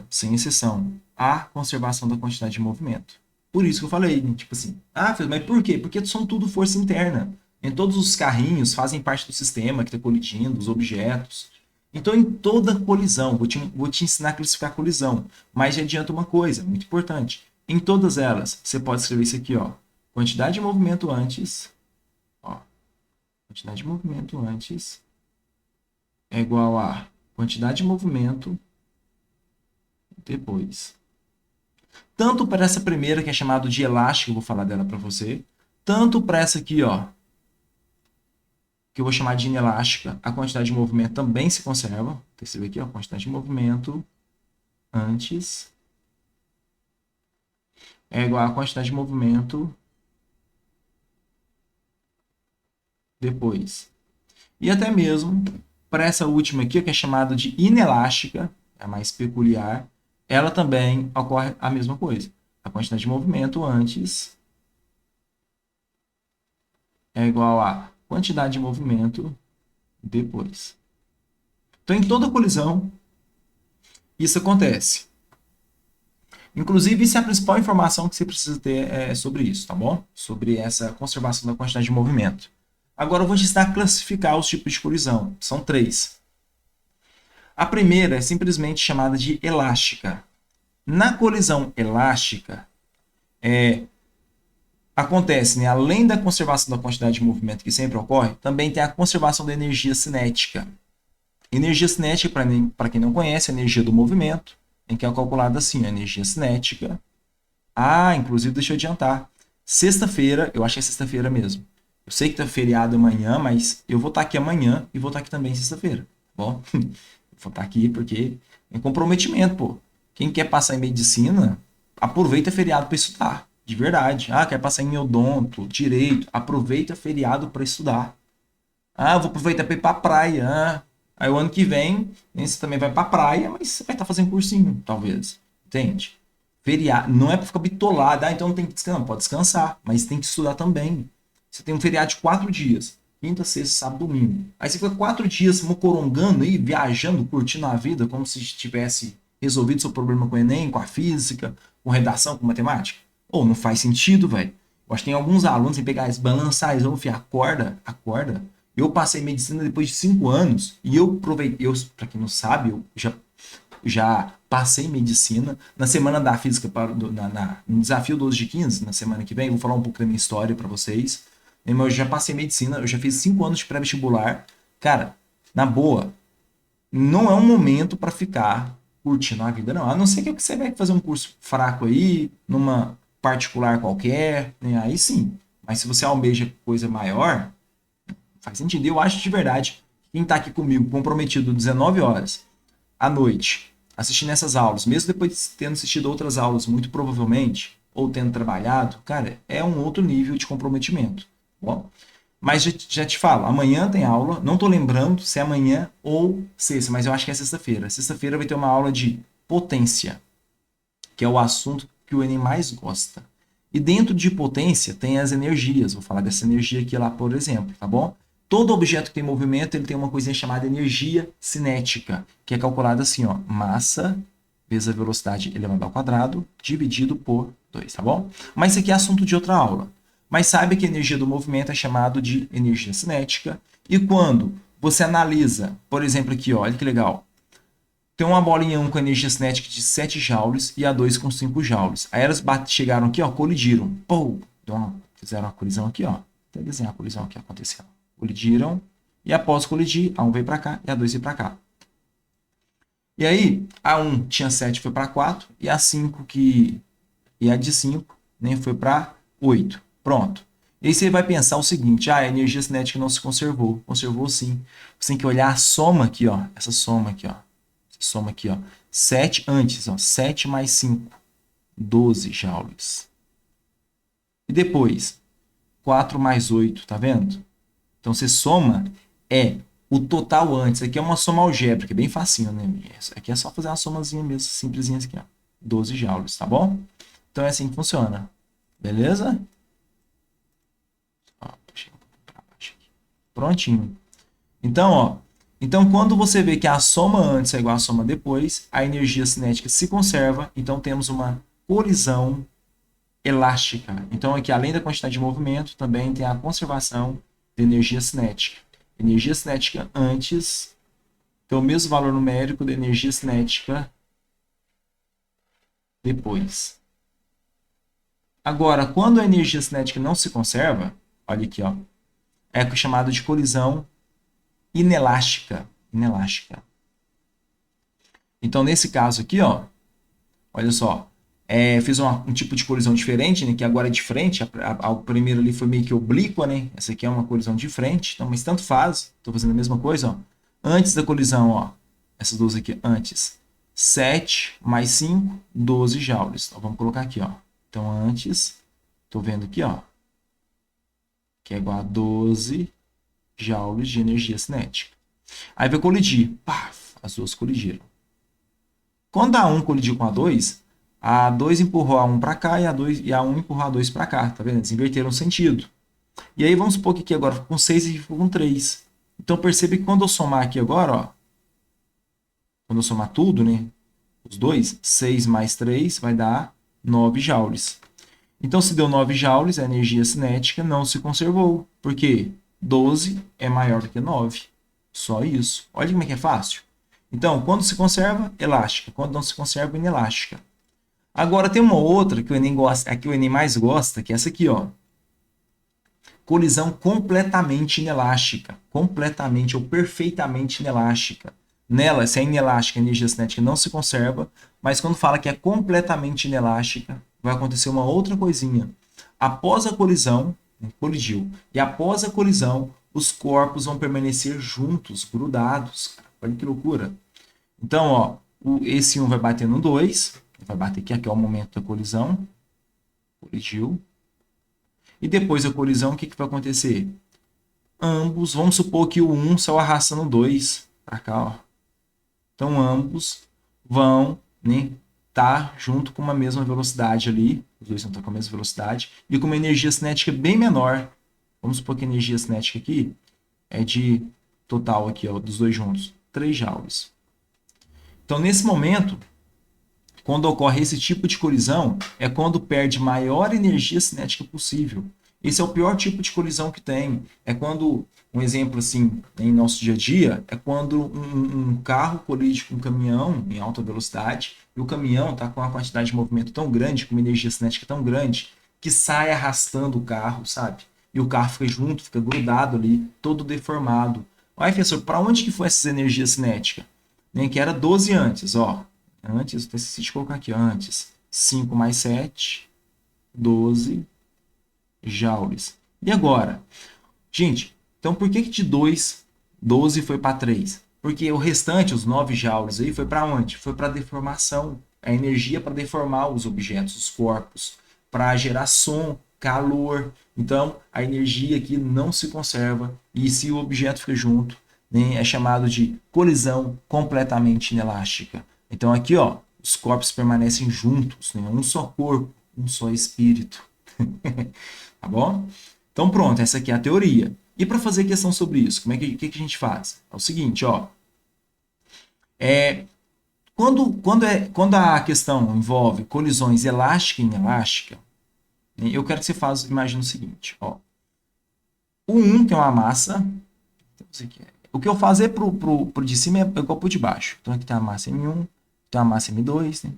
sem exceção, há conservação da quantidade de movimento. Por isso que eu falei, né? Tipo assim, mas por quê? Porque são tudo força interna. Em todos os carrinhos fazem parte do sistema que está colidindo, os objetos. Então, em toda colisão, vou te ensinar a classificar a colisão, mas já adianta uma coisa, muito importante. Em todas elas, você pode escrever isso aqui, ó. Quantidade de movimento antes, ó. Quantidade de movimento antes é igual a quantidade de movimento depois. Tanto para essa primeira, que é chamada de elástico, eu vou falar dela para você, tanto para essa aqui, ó, que eu vou chamar de inelástica, a quantidade de movimento também se conserva. Você vê aqui, ó, a quantidade de movimento antes é igual a quantidade de movimento depois. E até mesmo para essa última aqui, que é chamada de inelástica, é a mais peculiar, ela também ocorre a mesma coisa. A quantidade de movimento antes é igual a quantidade de movimento depois. Então, em toda colisão, isso acontece. Inclusive, isso é a principal informação que você precisa ter sobre isso, tá bom? Sobre essa conservação da quantidade de movimento. Agora eu vou te ensinar a classificar os tipos de colisão. São três. A primeira é simplesmente chamada de elástica. Na colisão elástica, acontece, né, além da conservação da quantidade de movimento que sempre ocorre, também tem a conservação da energia cinética. Energia cinética, para quem não conhece, é a energia do movimento, em que é calculada assim, a energia cinética. Inclusive, deixa eu adiantar. Sexta-feira, eu acho que é sexta-feira mesmo. Eu sei que tá feriado amanhã, mas eu vou estar aqui amanhã e vou estar aqui também sexta-feira, tá bom? Vou estar aqui porque é comprometimento, pô. Quem quer passar em medicina, aproveita feriado para estudar, de verdade. Quer passar em odonto, direito, aproveita feriado para estudar. Eu vou aproveitar para ir para praia. Aí o ano que vem, você também vai para praia, mas você vai estar fazendo cursinho, talvez. Entende? Feriado, não é para ficar bitolado, então não tem que descansar, não, pode descansar, mas tem que estudar também. Você tem um feriado de 4 dias, quinta, sexta, sábado, domingo. Aí você fica 4 dias mocorongando aí, viajando, curtindo a vida, como se tivesse resolvido seu problema com o Enem, com a física, com redação, com matemática. Não faz sentido, velho. Eu acho que tem alguns alunos que pegar, balançar, eles vão enfiar, acorda. Eu passei medicina depois de 5 anos e eu aproveitei, para quem não sabe, eu já passei medicina. Na semana da física, no desafio 12 de 15, na semana que vem, eu vou falar um pouco da minha história para vocês. Eu já passei medicina, eu já fiz 5 anos de pré-vestibular. Cara, na boa, não é um momento para ficar curtindo a vida, não. A não ser que você vai fazer um curso fraco aí, numa particular qualquer, né? Aí sim. Mas se você almeja coisa maior, faz sentido. Eu acho de verdade, quem tá aqui comigo, comprometido 19 horas à noite, assistindo essas aulas, mesmo depois de tendo assistido outras aulas, muito provavelmente, ou tendo trabalhado, cara, é um outro nível de comprometimento. Bom, mas já te falo, amanhã tem aula, não tô lembrando se é amanhã ou sexta, mas eu acho que é sexta-feira. Sexta-feira vai ter uma aula de potência, que é o assunto que o Enem mais gosta. E dentro de potência tem as energias, vou falar dessa energia aqui lá, por exemplo, tá bom? Todo objeto que tem movimento, ele tem uma coisinha chamada energia cinética, que é calculada assim, ó, massa vezes a velocidade elevado ao quadrado, dividido por 2, tá bom? Mas isso aqui é assunto de outra aula. Mas saiba que a energia do movimento é chamado de energia cinética. E quando você analisa, por exemplo aqui, ó, olha que legal. Tem uma bolinha 1 com energia cinética de 7 joules e a 2 com 5 joules. Aí elas chegaram aqui, ó, colidiram. Fizeram uma colisão aqui, ó. Até desenhar a colisão que aconteceu. Colidiram e após colidir, a 1 veio para cá e a 2 veio para cá. E aí, a 1 tinha 7, foi para 4 e a 5 e a de 5, né, foi para 8. Pronto. E aí você vai pensar o seguinte, a energia cinética não se conservou. Conservou sim. Você tem que olhar a soma aqui, ó. Essa soma aqui, ó. 7 antes, ó. 7 mais 5, 12 joules. E depois, 4 mais 8, tá vendo? Então você soma, o total antes. Aqui é uma soma algébrica, bem facinho, né? Aqui é só fazer uma somazinha mesmo, simplesinha aqui, ó. 12 joules, tá bom? Então é assim que funciona. Beleza? Prontinho. Então, quando você vê que a soma antes é igual à soma depois, a energia cinética se conserva, então temos uma colisão elástica. Então, aqui, além da quantidade de movimento, também tem a conservação de energia cinética. Energia cinética antes tem o mesmo valor numérico da energia cinética depois. Agora, quando a energia cinética não se conserva, olha aqui, ó, é chamado de colisão inelástica. Então, nesse caso aqui, ó, olha só, fiz um tipo de colisão diferente, né, que agora é de frente. A primeira ali foi meio que oblíqua, né? Essa aqui é uma colisão de frente, então, mas tanto faz. Estou fazendo a mesma coisa, ó. Antes da colisão, ó, essas duas aqui antes, 7 mais 5, 12 joules. Então, vamos colocar aqui, ó. Então, antes, estou vendo aqui, ó, que é igual a 12 joules de energia cinética. Aí vai colidir. Paf, as duas colidiram. Quando a 1 colidiu com a 2 empurrou a 1 para cá e a 1 empurrou a 2 para cá. Tá vendo? Eles inverteram o sentido. E aí vamos supor que aqui agora ficou com 6 e ficou com 3. Então percebe que quando eu somar aqui agora, ó, quando eu somar tudo, né? os dois, 6 mais 3 vai dar 9 joules. Então, se deu 9 joules, a energia cinética não se conservou. Por quê? 12 é maior do que 9. Só isso. Olha como é que é fácil. Então, quando se conserva, elástica. Quando não se conserva, inelástica. Agora, tem uma outra que o Enem gosta, a que o Enem mais gosta, que é essa aqui, ó. Colisão completamente inelástica. Completamente ou perfeitamente inelástica. Nela, se é inelástica, a energia cinética não se conserva, mas quando fala que é completamente inelástica, vai acontecer uma outra coisinha. Após a colisão, colidiu, e após a colisão, os corpos vão permanecer juntos, grudados. Olha que loucura. Então, ó, esse 1 vai bater no 2, vai bater aqui é o momento da colisão, colidiu. E depois da colisão, o que vai acontecer? Ambos, vamos supor que o 1 saiu arrastando o 2 para cá, ó. Então, ambos vão, né, tá junto com uma mesma velocidade ali, os dois vão estar com a mesma velocidade, e com uma energia cinética bem menor. Vamos supor que a energia cinética aqui é de total aqui, ó, dos dois juntos, 3 joules. Então, nesse momento, quando ocorre esse tipo de colisão, é quando perde maior energia cinética possível. Esse é o pior tipo de colisão que tem. É quando, um exemplo assim, em nosso dia a dia, é quando um carro colide com um caminhão em alta velocidade e o caminhão está com uma quantidade de movimento tão grande, com uma energia cinética tão grande, que sai arrastando o carro, sabe? E o carro fica junto, fica grudado ali, todo deformado. Aí, professor, para onde que foi essa energia cinética? Nem que era 12 antes, ó. Antes, eu esqueci de colocar aqui, antes. 5 mais 7, 12 joules. E agora? Gente, então por que de 2, 12 foi para 3? Porque o restante, os 9 joules aí, foi para onde? Foi para deformação. A energia para deformar os objetos, os corpos, para gerar som, calor. Então, a energia aqui não se conserva e se o objeto fica junto, né, é chamado de colisão completamente inelástica. Então aqui, ó, os corpos permanecem juntos, né? Um só corpo, um só espírito. Tá bom? Então pronto, essa aqui é a teoria. E para fazer questão sobre isso, como é que a gente faz? É o seguinte, ó. Quando a questão envolve colisões elástica e inelástica, né, eu quero que você imagine o seguinte, ó. O 1, que é uma massa, o que eu fazer pro de cima é igual pro de baixo. Então aqui tem a massa M1, tem a massa M2, né?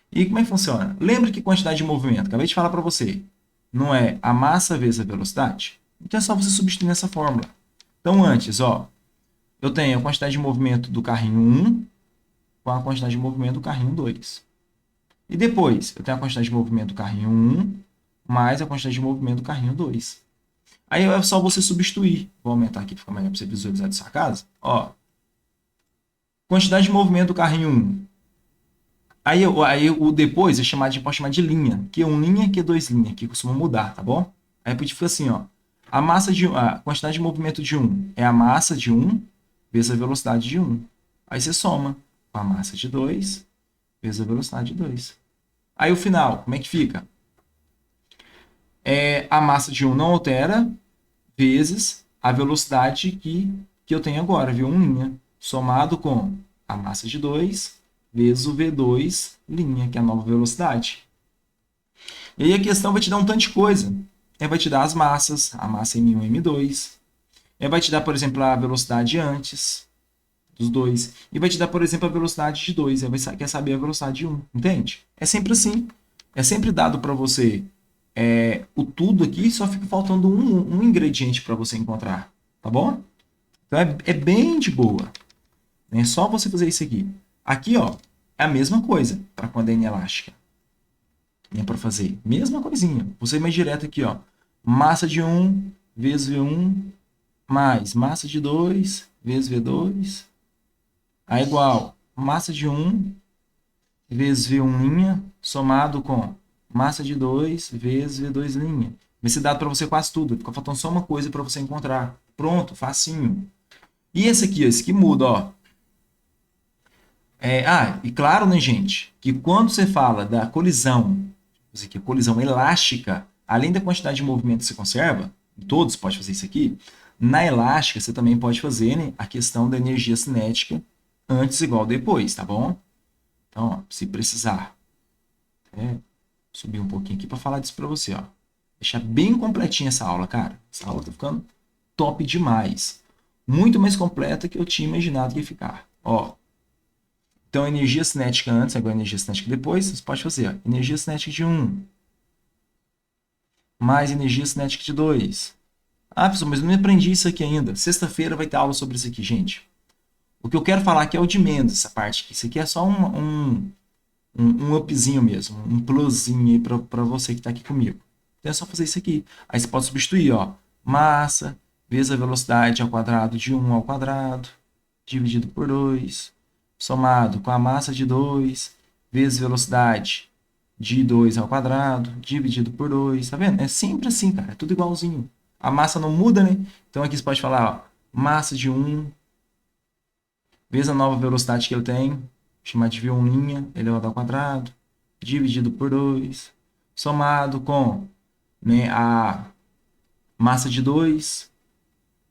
E como é que funciona? Lembra que quantidade de movimento? Acabei de falar para você. Não é a massa vezes a velocidade? Então é só você substituir nessa fórmula. Então antes, ó, eu tenho a quantidade de movimento do carrinho 1 com a quantidade de movimento do carrinho 2. E depois, eu tenho a quantidade de movimento do carrinho 1 mais a quantidade de movimento do carrinho 2. Aí é só você substituir. Vou aumentar aqui para ficar melhor para você visualizar de sua casa. Ó, quantidade de movimento do carrinho 1. Aí o depois pode chamar de linha. Q1 linha, Q2 linha, que costuma mudar, tá bom? Aí fica assim, ó. A quantidade de movimento de 1 é a massa de 1 vezes a velocidade de 1. Aí você soma com a massa de 2 vezes a velocidade de 2. Aí o final, como é que fica? A massa de 1 não altera vezes a velocidade que eu tenho agora, V1 linha, somado com a massa de 2 vezes o V2 linha, que é a nova velocidade. E aí a questão vai te dar um tanto de coisa. Vai te dar as massas, a massa M1 e M2. Vai te dar, por exemplo, a velocidade antes dos dois. E vai te dar, por exemplo, a velocidade de 2. Quer saber a velocidade de 1. Entende? É sempre assim. É sempre dado para você o tudo aqui, só fica faltando um ingrediente para você encontrar. Tá bom? Então é bem de boa. É só você fazer isso aqui. Aqui, ó, é a mesma coisa para quando é inelástica. É para fazer. Mesma coisinha. Você mais direto aqui, ó. Massa de 1 vezes V1 mais massa de 2 vezes V2 é igual massa de 1 vezes V1' somado com massa de 2 vezes V2'. Vai ser dado para você quase tudo. Fica faltando só uma coisa para você encontrar. Pronto, facinho. E esse aqui, esse que muda, ó. E claro, né, gente, que quando você fala da colisão, aqui, colisão elástica, além da quantidade de movimento que você conserva, todos podem fazer isso aqui, na elástica você também pode fazer, né, a questão da energia cinética antes igual depois, tá bom? Então, ó, se precisar, subir um pouquinho aqui para falar disso para você, ó. Deixar bem completinha essa aula, cara. Essa aula tá ficando top demais. Muito mais completa que eu tinha imaginado que ia ficar. Ó, então, energia cinética antes, agora energia cinética depois. Você pode fazer, ó, energia cinética de 1 mais energia cinética de 2. Ah, professor, mas eu não aprendi isso aqui ainda. Sexta-feira vai ter aula sobre isso aqui, gente. O que eu quero falar aqui é o de menos, essa parte aqui. Isso aqui é só um upzinho mesmo, um pluszinho aí para você que está aqui comigo. Então é só fazer isso aqui. Aí você pode substituir, ó, massa vezes a velocidade ao quadrado de 1 ao quadrado, dividido por 2, somado com a massa de 2, vezes velocidade de 2 ao quadrado, dividido por 2. Tá vendo? É sempre assim, cara. É tudo igualzinho. A massa não muda, né? Então aqui você pode falar, ó, massa de 1 vezes a nova velocidade que ele tem, chamar de V1' elevado ao quadrado, dividido por 2, somado com, né, a massa de 2,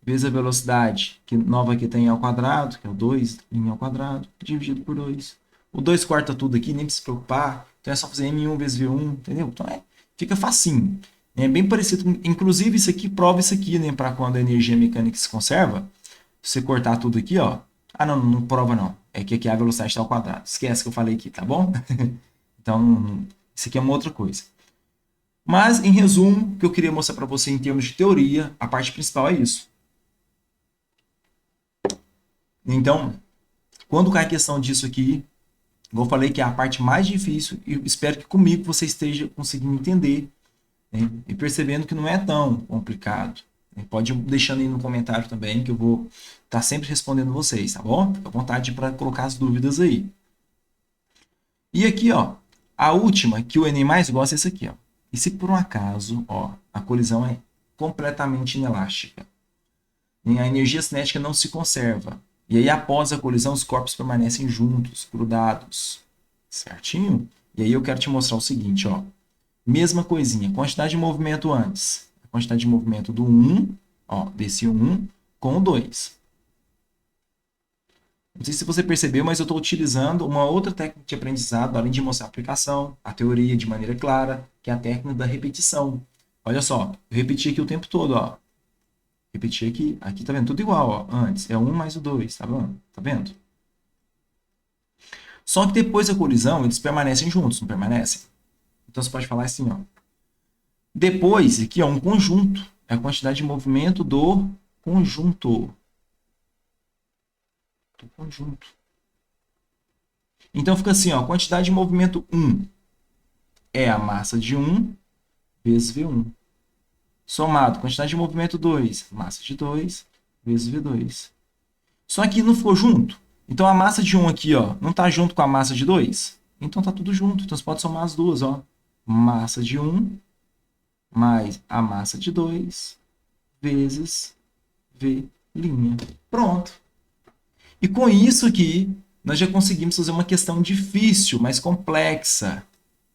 vezes a velocidade que nova que tem ao quadrado, que é o 2' ao quadrado, dividido por 2. O 2 corta tudo aqui, nem precisa se preocupar. Então é só fazer M1 vezes V1, entendeu? Então fica facinho. É bem parecido. Inclusive, isso aqui prova isso aqui, né? Para quando a energia mecânica se conserva. Se você cortar tudo aqui, ó. Ah, não, não prova não. É que aqui a velocidade está ao quadrado. Esquece que eu falei aqui, tá bom? Então, isso aqui é uma outra coisa. Mas, em resumo, o que eu queria mostrar para você em termos de teoria, a parte principal é isso. Então, quando cai a questão disso aqui, eu falei que é a parte mais difícil e espero que comigo você esteja conseguindo entender, né? E percebendo que não é tão complicado. Pode ir deixando aí no comentário também, que eu vou estar sempre respondendo vocês, tá bom? Fica à vontade para colocar as dúvidas aí. E aqui, ó, a última que o Enem mais gosta é essa aqui, ó. E se por um acaso, ó, a colisão é completamente inelástica, e a energia cinética não se conserva, e aí após a colisão os corpos permanecem juntos, grudados, certinho? E aí eu quero te mostrar o seguinte, ó. Mesma coisinha, quantidade de movimento antes. A quantidade de movimento do 1, ó, desse 1 com o 2. Não sei se você percebeu, mas eu estou utilizando uma outra técnica de aprendizado, além de mostrar a aplicação, a teoria de maneira clara, que é a técnica da repetição. Olha só, eu repeti aqui o tempo todo, ó. Repeti aqui, aqui tá vendo? Tudo igual, ó. Antes é 1 mais o 2, tá vendo? Tá vendo? Só que depois da colisão, eles permanecem juntos, não permanecem? Então você pode falar assim, ó. Depois, aqui, ó, um conjunto. É a quantidade de movimento do conjunto. Do conjunto. Então fica assim, ó, quantidade de movimento 1 é a massa de 1 vezes V1. Somado, quantidade de movimento 2, massa de 2 vezes V2. Só que não ficou junto. Então a massa de 1 aqui, ó, não está junto com a massa de 2? Então tá tudo junto. Então você pode somar as duas, ó. Massa de 1 mais a massa de 2 vezes V'. Pronto. E com isso aqui, nós já conseguimos fazer uma questão difícil, mais complexa,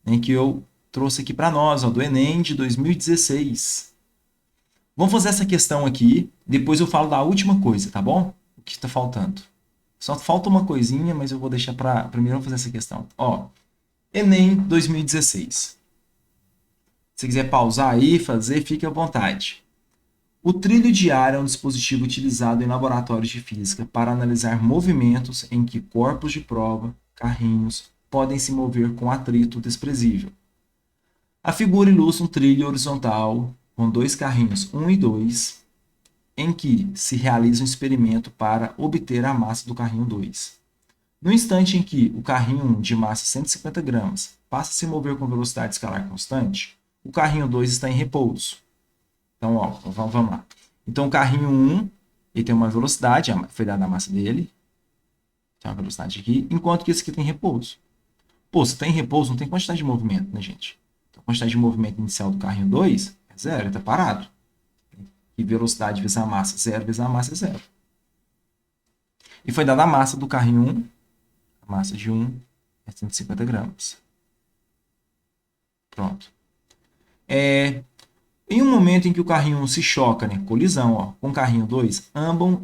né, que eu trouxe aqui para nós, ó, do Enem de 2016. Vamos fazer essa questão aqui, depois eu falo da última coisa, tá bom? O que está faltando. Só falta uma coisinha, mas eu vou deixar para primeiro fazer essa questão. Ó, Enem 2016. Se quiser pausar aí, fazer, fique à vontade. O trilho de ar é um dispositivo utilizado em laboratórios de física para analisar movimentos em que corpos de prova, carrinhos, podem se mover com atrito desprezível. A figura ilustra um trilho horizontal com dois carrinhos 1 e 2, em que se realiza um experimento para obter a massa do carrinho 2. No instante em que o carrinho 1, de massa 150 gramas, passa a se mover com velocidade escalar constante, o carrinho 2 está em repouso. Então, ó, vamos lá. Então, o carrinho 1, ele tem uma velocidade, foi dada a massa dele, tem uma velocidade aqui, enquanto que esse aqui tem repouso. Pô, se tem repouso, não tem quantidade de movimento, né, gente? Então, a quantidade de movimento inicial do carrinho 2 é zero, ele está parado. E velocidade vezes a massa, zero vezes a massa é zero. E foi dada a massa do carrinho 1, a massa de 1 é 150 gramas. Pronto. Em um momento em que o carrinho 1 se choca, né, colisão, ó, com o carrinho 2,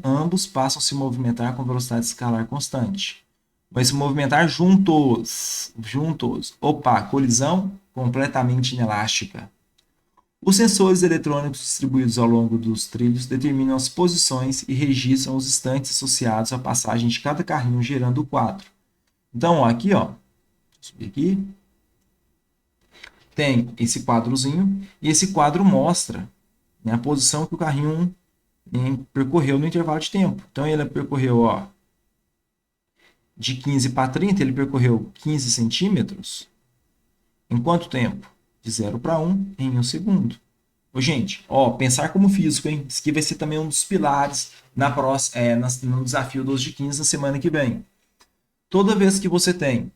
ambos passam a se movimentar com velocidade escalar constante. Vai se movimentar juntos. Juntos. Opa, colisão completamente inelástica. Os sensores eletrônicos distribuídos ao longo dos trilhos determinam as posições e registram os instantes associados à passagem de cada carrinho, gerando o quadro. Então, ó, aqui, ó, vou subir aqui, tem esse quadrozinho, e esse quadro mostra, né, a posição que o carrinho percorreu no intervalo de tempo. Então, ele percorreu, ó, de 15 para 30, ele percorreu 15 centímetros. Em quanto tempo? De 0 para 1 em 1 segundo. Ô, gente, ó, pensar como físico, hein? Isso aqui vai ser também um dos pilares no desafio 12 de 15 na semana que vem. Toda vez que você tem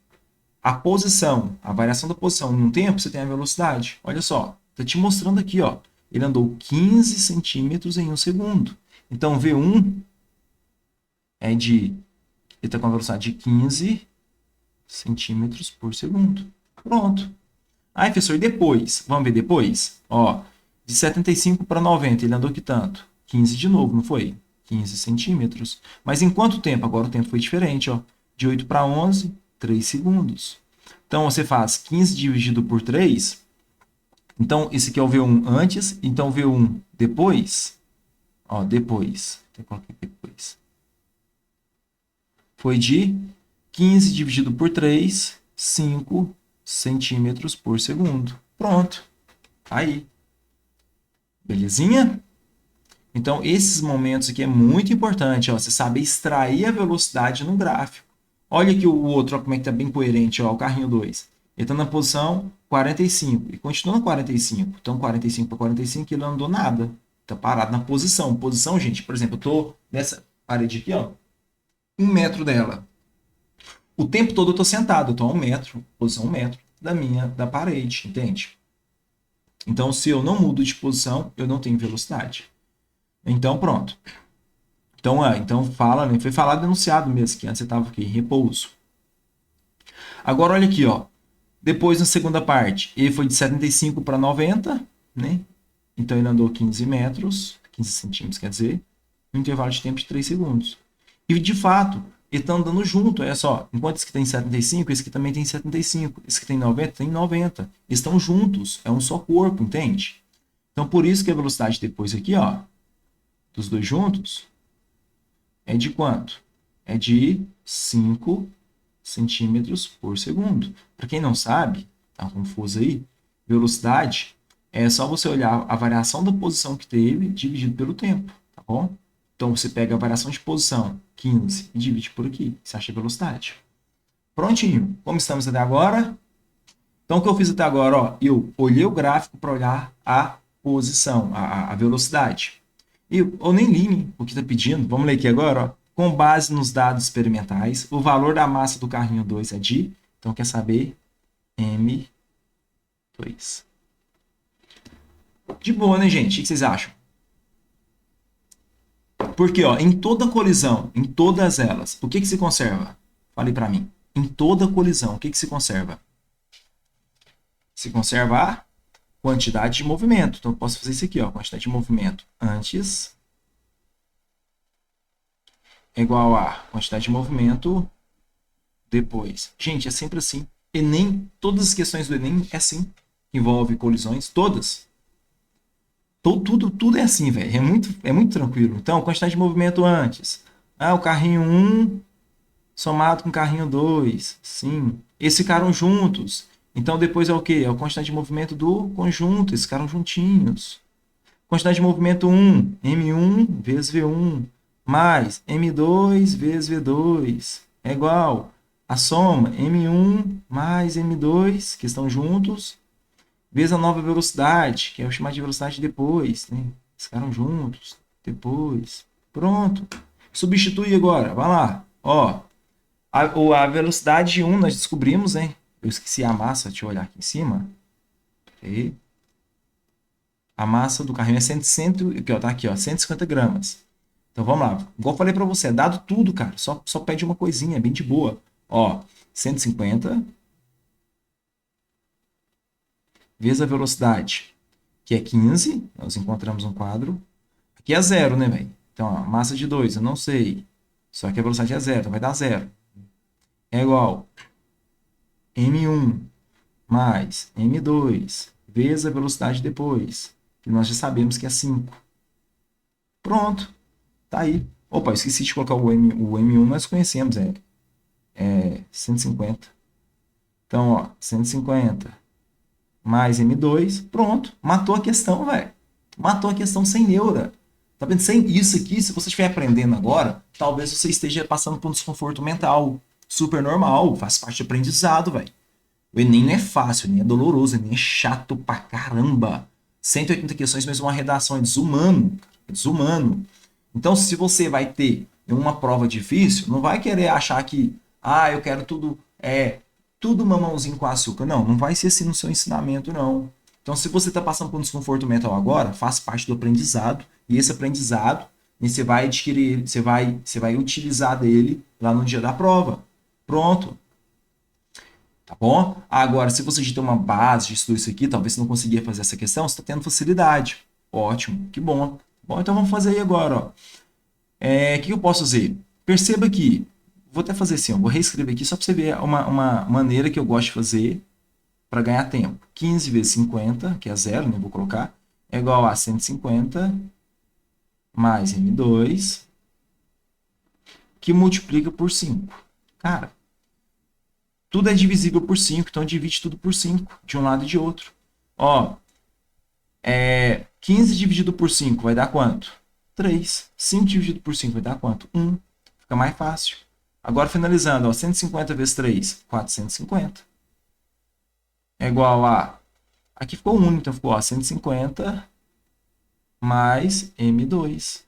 a posição, a variação da posição em um tempo, você tem a velocidade. Olha só, estou te mostrando aqui, ó. Ele andou 15 centímetros em 1 segundo. Então, V1 é de... Ele está com a velocidade de 15 centímetros por segundo. Pronto. Aí, professor, depois? Vamos ver depois? Ó, de 75 para 90, ele andou que tanto? 15 de novo, não foi? 15 centímetros. Mas em quanto tempo? Agora o tempo foi diferente, ó. De 8 para 11, 3 segundos. Então, você faz 15 dividido por 3. Então, esse aqui é o V1 antes. Então, o V1 depois. Ó, depois. Eu coloquei depois. Foi de 15 dividido por 3, 5 centímetros por segundo. Pronto. Aí. Belezinha? Então, esses momentos aqui é muito importante, ó, você saber extrair a velocidade no gráfico. Olha aqui o outro, ó, como é que está bem coerente, ó, o carrinho 2. Ele está na posição 45 e continua no 45. Então, 45 para 45, ele não andou nada. Está parado na posição. Posição, gente, por exemplo, eu estou nessa parede aqui, ó, 1 metro dela. O tempo todo eu estou sentado, eu estou a 1 metro, posição 1 metro da parede, entende? Então, se eu não mudo de posição, eu não tenho velocidade. Então, pronto. Então fala, né? Foi falado enunciado mesmo, que antes você estava aqui, em repouso. Agora, olha aqui, ó. Depois, na segunda parte, ele foi de 75 para 90, né? Então, ele andou 15 metros, 15 centímetros, quer dizer, no intervalo de tempo de 3 segundos. E, de fato, ele está andando junto, olha só. Enquanto esse que tem 75, esse que também tem 75. Esse que tem 90, tem 90. Eles estão juntos, é um só corpo, entende? Então, por isso que a velocidade depois aqui, ó, dos dois juntos, é de quanto? É de 5 centímetros por segundo. Para quem não sabe, tá confuso aí, velocidade é só você olhar a variação da posição que teve dividido pelo tempo, tá bom? Então você pega a variação de posição, 15, e divide por aqui, você acha a velocidade. Prontinho. Como estamos até agora? Então o que eu fiz até agora, ó, eu olhei o gráfico para olhar a posição, a velocidade. E eu nem li o que está pedindo. Vamos ler aqui agora, ó. Com base nos dados experimentais, o valor da massa do carrinho 2 é de... Então, quer saber? M2. De boa, né, gente? O que vocês acham? Porque, ó, em toda colisão, em todas elas, o que se conserva? Fale para mim. Em toda colisão, o que se conserva? Se conserva a quantidade de movimento. Então, eu posso fazer isso aqui, ó. Quantidade de movimento antes é igual a quantidade de movimento depois. Gente, é sempre assim. Enem, todas as questões do Enem é assim. Envolve colisões, todas. Tudo é assim, velho. É muito tranquilo. Então, quantidade de movimento antes. Ah, o carrinho 1 somado com o carrinho 2. Sim. Eles ficaram juntos. Então, depois é o quê? É a quantidade de movimento do conjunto. Eles ficaram juntinhos. Quantidade de movimento 1. M1 vezes V1 mais M2 vezes V2 é igual a soma M1 mais M2, que estão juntos, vezes a nova velocidade, que é o chamado de velocidade depois, né? Eles ficaram juntos, depois. Pronto. Substitui agora, vai lá. Ó, a velocidade 1 nós descobrimos, né? Eu esqueci a massa, deixa eu olhar aqui em cima. Okay. A massa do carrinho é 100, aqui, ó, tá aqui, ó, 150 gramas. Então vamos lá. Igual eu falei para você, é dado tudo, cara. Só pede uma coisinha, é bem de boa. Ó, 150 vezes a velocidade, que é 15. Nós encontramos um quadro. Aqui é zero, né, velho? Então, ó, massa de 2, eu não sei. Só que a velocidade é zero, então vai dar zero. é igual M1 mais M2 vezes a velocidade depois, que nós já sabemos que é 5. Pronto, tá aí. Opa, esqueci de colocar o M1, nós conhecemos, é 150. Então, ó, 150 mais M2, pronto, matou a questão, velho. Matou a questão sem neura. Tá vendo? Sem isso aqui, se você estiver aprendendo agora, talvez você esteja passando por um desconforto mental. Super normal, faz parte do aprendizado, velho. O Enem não é fácil, o Enem é doloroso, o Enem é chato pra caramba. 180 questões, mesmo uma redação, é desumano. É desumano. Então, se você vai ter uma prova difícil, não vai querer achar que, eu quero tudo mamãozinho com açúcar. Não, não vai ser assim no seu ensinamento, não. Então, se você está passando por um desconforto mental agora, faz parte do aprendizado, e esse aprendizado você vai adquirir, você vai utilizar dele lá no dia da prova. Pronto. Tá bom? Agora, se você já tem uma base de estudo isso aqui, talvez você não conseguia fazer essa questão, você está tendo facilidade. Ótimo, que bom. Bom, então vamos fazer aí agora, ó. O que eu posso fazer? Perceba que, vou até fazer assim, ó, vou reescrever aqui só para você ver uma maneira que eu gosto de fazer para ganhar tempo. 15 vezes 50, que é zero, né? Vou colocar, é igual a 150 mais M2, que multiplica por 5. Cara, tudo é divisível por 5, então divide tudo por 5, de um lado e de outro. Ó, 15 dividido por 5 vai dar quanto? 3. 5 dividido por 5 vai dar quanto? 1. Fica mais fácil. Agora, finalizando, ó, 150 vezes 3, 450. É igual a... Aqui ficou 1, então ficou 150 mais M2.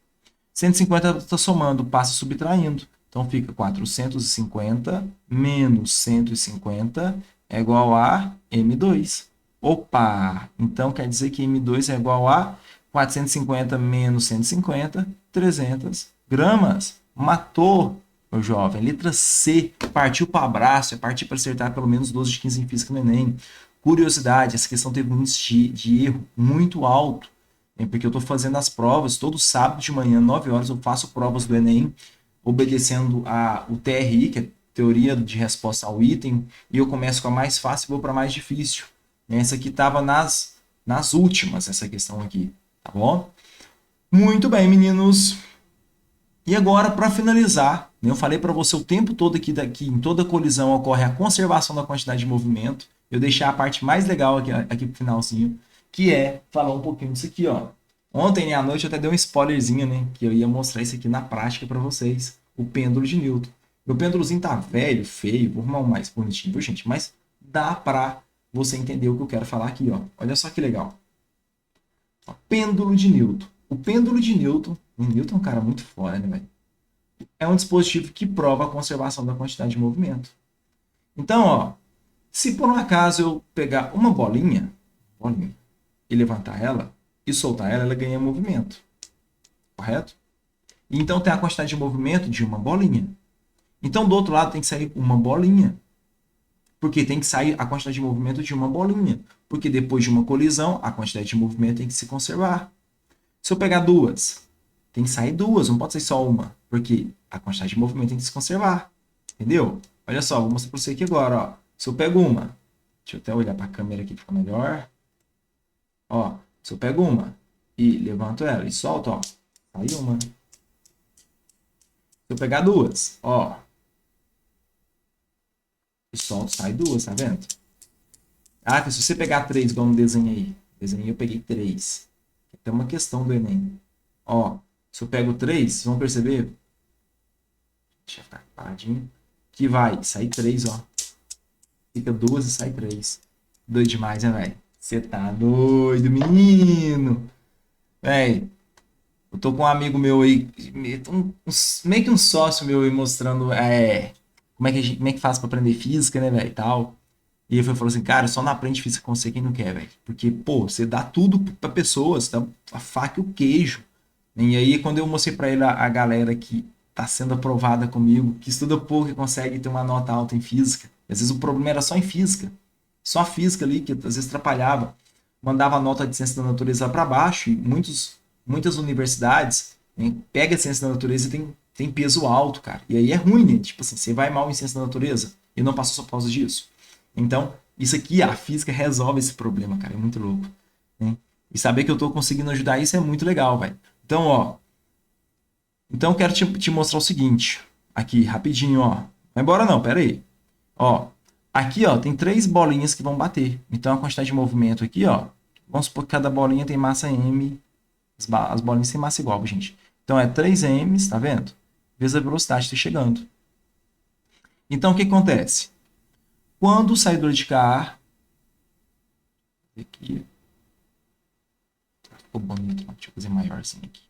150 está somando, passa subtraindo. Então fica 450 menos 150 é igual a M2. Opa! Então quer dizer que M2 é igual a 450 menos 150, 300 gramas. Matou, meu jovem. Letra C. Partiu para abraço. É partir para acertar pelo menos 12 de 15 em física no Enem. Curiosidade, essa questão teve um índice de erro muito alto. Porque eu estou fazendo as provas todo sábado de manhã, 9 horas, eu faço provas do Enem, obedecendo o TRI, que é Teoria de Resposta ao Item, e eu começo com a mais fácil e vou para a mais difícil. Essa aqui estava nas últimas, essa questão aqui, tá bom? Muito bem, meninos. E agora, para finalizar, eu falei para você o tempo todo aqui, em toda colisão ocorre a conservação da quantidade de movimento. Eu deixei a parte mais legal aqui pro finalzinho, que é falar um pouquinho disso aqui, ó. Ontem à noite eu até dei um spoilerzinho, né? Que eu ia mostrar isso aqui na prática para vocês. O pêndulo de Newton. Meu pêndulozinho tá velho, feio, vou arrumar um mais bonitinho, viu, gente? Mas dá pra você entender o que eu quero falar aqui, ó. Olha só que legal. Ó, pêndulo de Newton. O pêndulo de Newton, o Newton é um cara muito foda, né, velho? É um dispositivo que prova a conservação da quantidade de movimento. Então, ó, se por um acaso eu pegar uma bolinha e levantar ela e soltar ela, ela ganha movimento. Correto? Então tem a quantidade de movimento de uma bolinha. Então do outro lado tem que sair uma bolinha. Porque tem que sair a quantidade de movimento de uma bolinha. Porque depois de uma colisão, a quantidade de movimento tem que se conservar. Se eu pegar duas, tem que sair duas, não pode ser só uma. Porque a quantidade de movimento tem que se conservar. Entendeu? Olha só, vou mostrar para você aqui agora. Ó. Se eu pego uma, deixa eu até olhar para a câmera aqui para ficar melhor. Ó, se eu pego uma e levanto ela e solto, ó, sai uma. Se eu pegar duas, ó, e solto, sai duas, tá vendo? Ah, se você pegar três, igual no desenho aí. Desenho eu peguei três. Tem uma questão do Enem. Ó, se eu pego três, vocês vão perceber. Deixa eu ficar paradinho. Que vai sair três, ó. Fica duas e sai três. Doido demais, né, velho? Você tá doido, menino. Véi, eu tô com um amigo meu aí, meio que um sócio meu aí mostrando como é que faz pra aprender física, né, velho, e tal. E ele falou assim, cara, só não aprende física com você quem não quer, velho. Porque, pô, você dá tudo pra pessoas, dá a faca e o queijo. E aí, quando eu mostrei pra ele a galera que tá sendo aprovada comigo, que estuda pouco e consegue ter uma nota alta em física, às vezes o problema era só em física. Só a física ali, que às vezes atrapalhava. Mandava a nota de ciência da natureza para baixo, e muitas universidades pega a ciência da natureza e tem tem peso alto, cara. E aí é ruim, né? Tipo assim, você vai mal em ciência da natureza e não passou só por causa disso. Então, isso aqui, a física resolve esse problema, cara. É muito louco, né? E saber que eu tô conseguindo ajudar isso é muito legal, velho. Então, ó. Então, eu quero te mostrar o seguinte. Aqui, rapidinho, ó. Não vai embora não, pera aí. Ó. Aqui, ó, tem 3 bolinhas que vão bater. Então, a quantidade de movimento aqui, ó. Vamos supor que cada bolinha tem massa m. As bolinhas têm massa igual, gente. Então, é 3m, tá vendo? Vezes a velocidade que está chegando. Então, o que acontece? Quando o saidor de cá... Aqui... Ficou bonito, deixa eu fazer maiorzinho aqui.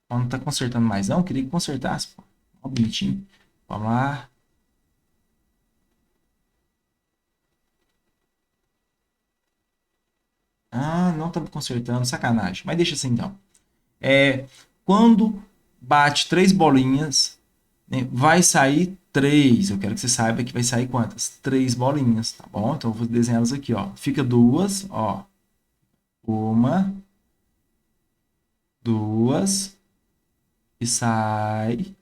Não tá consertando mais não, queria que consertasse, pô. Ó, bonitinho. Vamos lá. Ah, não tá consertando, sacanagem. Mas deixa assim então. Quando bate 3 bolinhas, né, vai sair 3. Eu quero que você saiba que vai sair quantas? 3 bolinhas, tá bom? Então eu vou desenhá-las aqui, ó. Fica duas, ó. Uma, duas e sai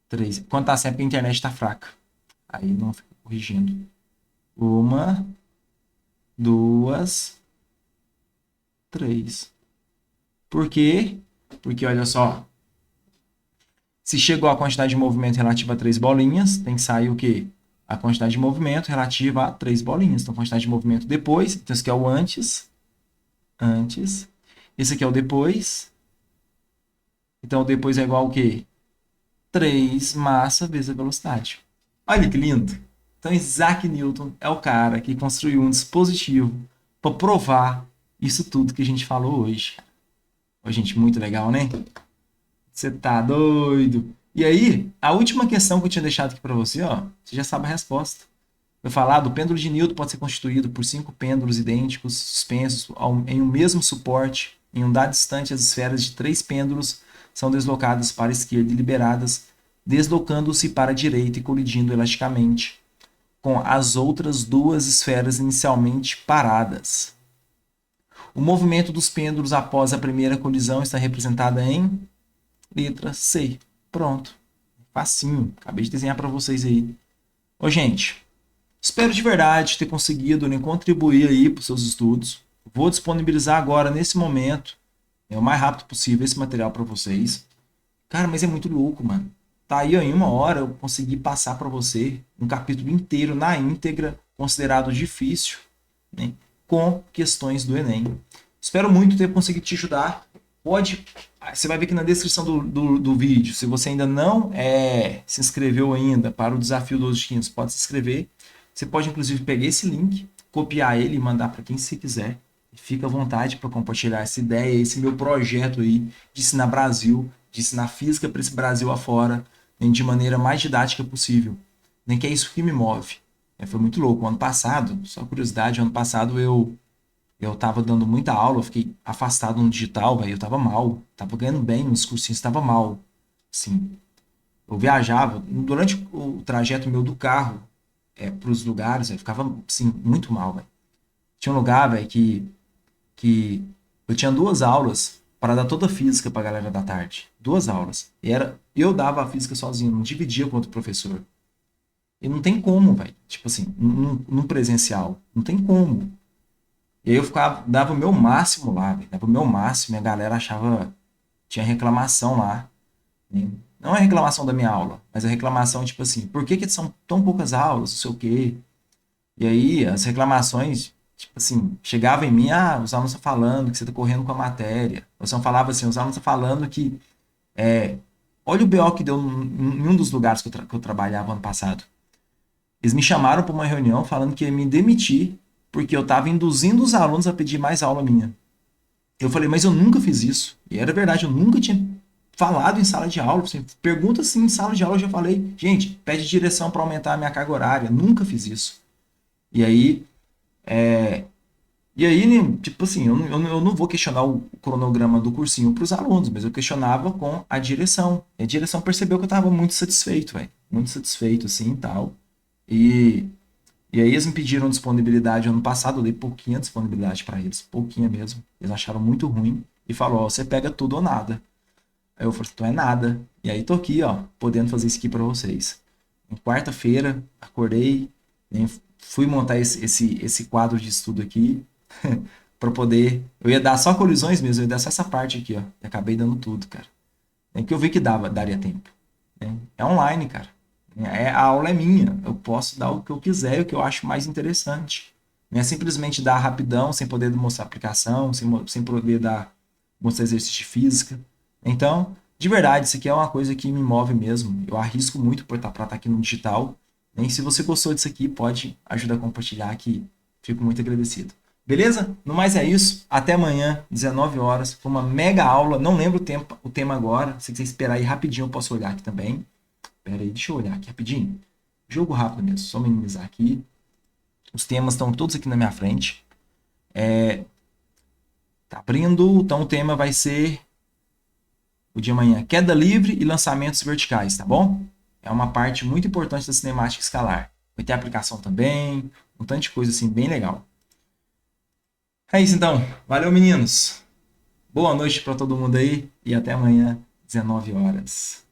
3. Quando tá sempre a internet tá fraca. Aí não fica corrigindo. Uma, duas, 3. Por quê? Porque olha só, se chegou a quantidade de movimento relativa a 3 bolinhas, tem que sair o quê? A quantidade de movimento relativa a 3 bolinhas. Então, quantidade de movimento depois. Então, esse aqui é o antes. Antes. Esse aqui é o depois. Então, o depois é igual ao quê? 3 massa vezes a velocidade. Olha que lindo. Então, Isaac Newton é o cara que construiu um dispositivo para provar isso tudo que a gente falou hoje. Ô, gente, muito legal, né? Você tá doido. E aí, a última questão que eu tinha deixado aqui para você, ó, você já sabe a resposta. Eu falado, o pêndulo de Newton pode ser constituído por 5 pêndulos idênticos suspensos em um mesmo suporte. Em um dado instante, as esferas de 3 pêndulos são deslocadas para a esquerda e liberadas, deslocando-se para a direita e colidindo elasticamente com as outras 2 esferas inicialmente paradas. O movimento dos pêndulos após a primeira colisão está representado em letra C. Pronto. Facinho. Acabei de desenhar para vocês aí. Ô, gente, espero de verdade ter conseguido, né, contribuir aí para os seus estudos. Vou disponibilizar agora, nesse momento, o mais rápido possível, esse material para vocês. Cara, mas é muito louco, mano. Tá aí, ó, em 1 hora eu consegui passar para você um capítulo inteiro na íntegra, considerado difícil, né, com questões do Enem. Espero muito ter conseguido te ajudar. Pode, você vai ver que na descrição do vídeo, se você ainda não se inscreveu ainda para o desafio 12 pode se inscrever. Você pode inclusive pegar esse link, copiar ele e mandar para quem você quiser. Fica à vontade para compartilhar essa ideia, esse meu projeto aí de ensinar Brasil, de ensinar física para esse Brasil afora, de maneira mais didática possível. Nem que é isso que me move. Foi muito louco. Ano passado, só curiosidade, ano passado eu tava dando muita aula, eu fiquei afastado no digital, velho, eu tava mal, tava ganhando bem nos cursinhos, tava mal, sim. Eu viajava, durante o trajeto meu do carro para os lugares, eu ficava, assim, muito mal, velho. Tinha um lugar, velho, que eu tinha 2 aulas para dar toda a física pra galera da tarde. 2 aulas. E eu dava a física sozinho, não dividia com outro professor. E não tem como, velho. Tipo assim, num presencial, não tem como. E aí eu ficava, dava o meu máximo lá, véio, dava o meu máximo, e a galera achava, tinha reclamação lá, né? Não é reclamação da minha aula, mas a reclamação, tipo assim, por que são tão poucas aulas, não sei o quê. E aí as reclamações, tipo assim, chegavam em mim, os alunos estão falando que você está correndo com a matéria. Ou você falava assim, os alunos estão falando que, olha o BO que deu em um dos lugares que eu trabalhava ano passado. Eles me chamaram para uma reunião falando que ia me demitir porque eu estava induzindo os alunos a pedir mais aula minha. Eu falei, mas eu nunca fiz isso. E era verdade, eu nunca tinha falado em sala de aula. Assim, pergunta assim em sala de aula, eu já falei, gente, pede direção para aumentar a minha carga horária. Nunca fiz isso. E aí, né, tipo assim, eu não vou questionar o cronograma do cursinho para os alunos, mas eu questionava com a direção. E a direção percebeu que eu estava muito satisfeito, velho. Muito satisfeito, assim, e tal. E E aí eles me pediram disponibilidade ano passado, eu dei pouquinha disponibilidade para eles, pouquinha mesmo. Eles acharam muito ruim. e falou, ó, você pega tudo ou nada. Aí eu falei, então é nada. E aí tô aqui, ó, podendo fazer isso aqui para vocês. Em quarta-feira, acordei, né, fui montar esse quadro de estudo aqui para poder. Eu ia dar só colisões mesmo, eu ia dar só essa parte aqui, ó. E acabei dando tudo, cara. É que eu vi que daria tempo. Né? É online, cara. A aula é minha. Eu posso dar o que eu quiser e o que eu acho mais interessante. Não é simplesmente dar rapidão, sem poder mostrar aplicação, sem poder mostrar exercício de física. Então, de verdade, isso aqui é uma coisa que me move mesmo. Eu arrisco muito para estar aqui no digital. E se você gostou disso aqui, pode ajudar a compartilhar que fico muito agradecido. Beleza? No mais é isso. Até amanhã, 19 horas. Foi uma mega aula. Não lembro o tema agora. Se você esperar aí rapidinho, eu posso olhar aqui também. Pera aí, deixa eu olhar aqui rapidinho. Jogo rápido mesmo. Só minimizar aqui. Os temas estão todos aqui na minha frente. Tá abrindo. Então o tema vai ser o de amanhã. Queda livre e lançamentos verticais, tá bom? É uma parte muito importante da cinemática escalar. Vai ter aplicação também. Um tanto de coisa assim, bem legal. É isso então. Valeu, meninos. Boa noite para todo mundo aí e até amanhã, 19 horas.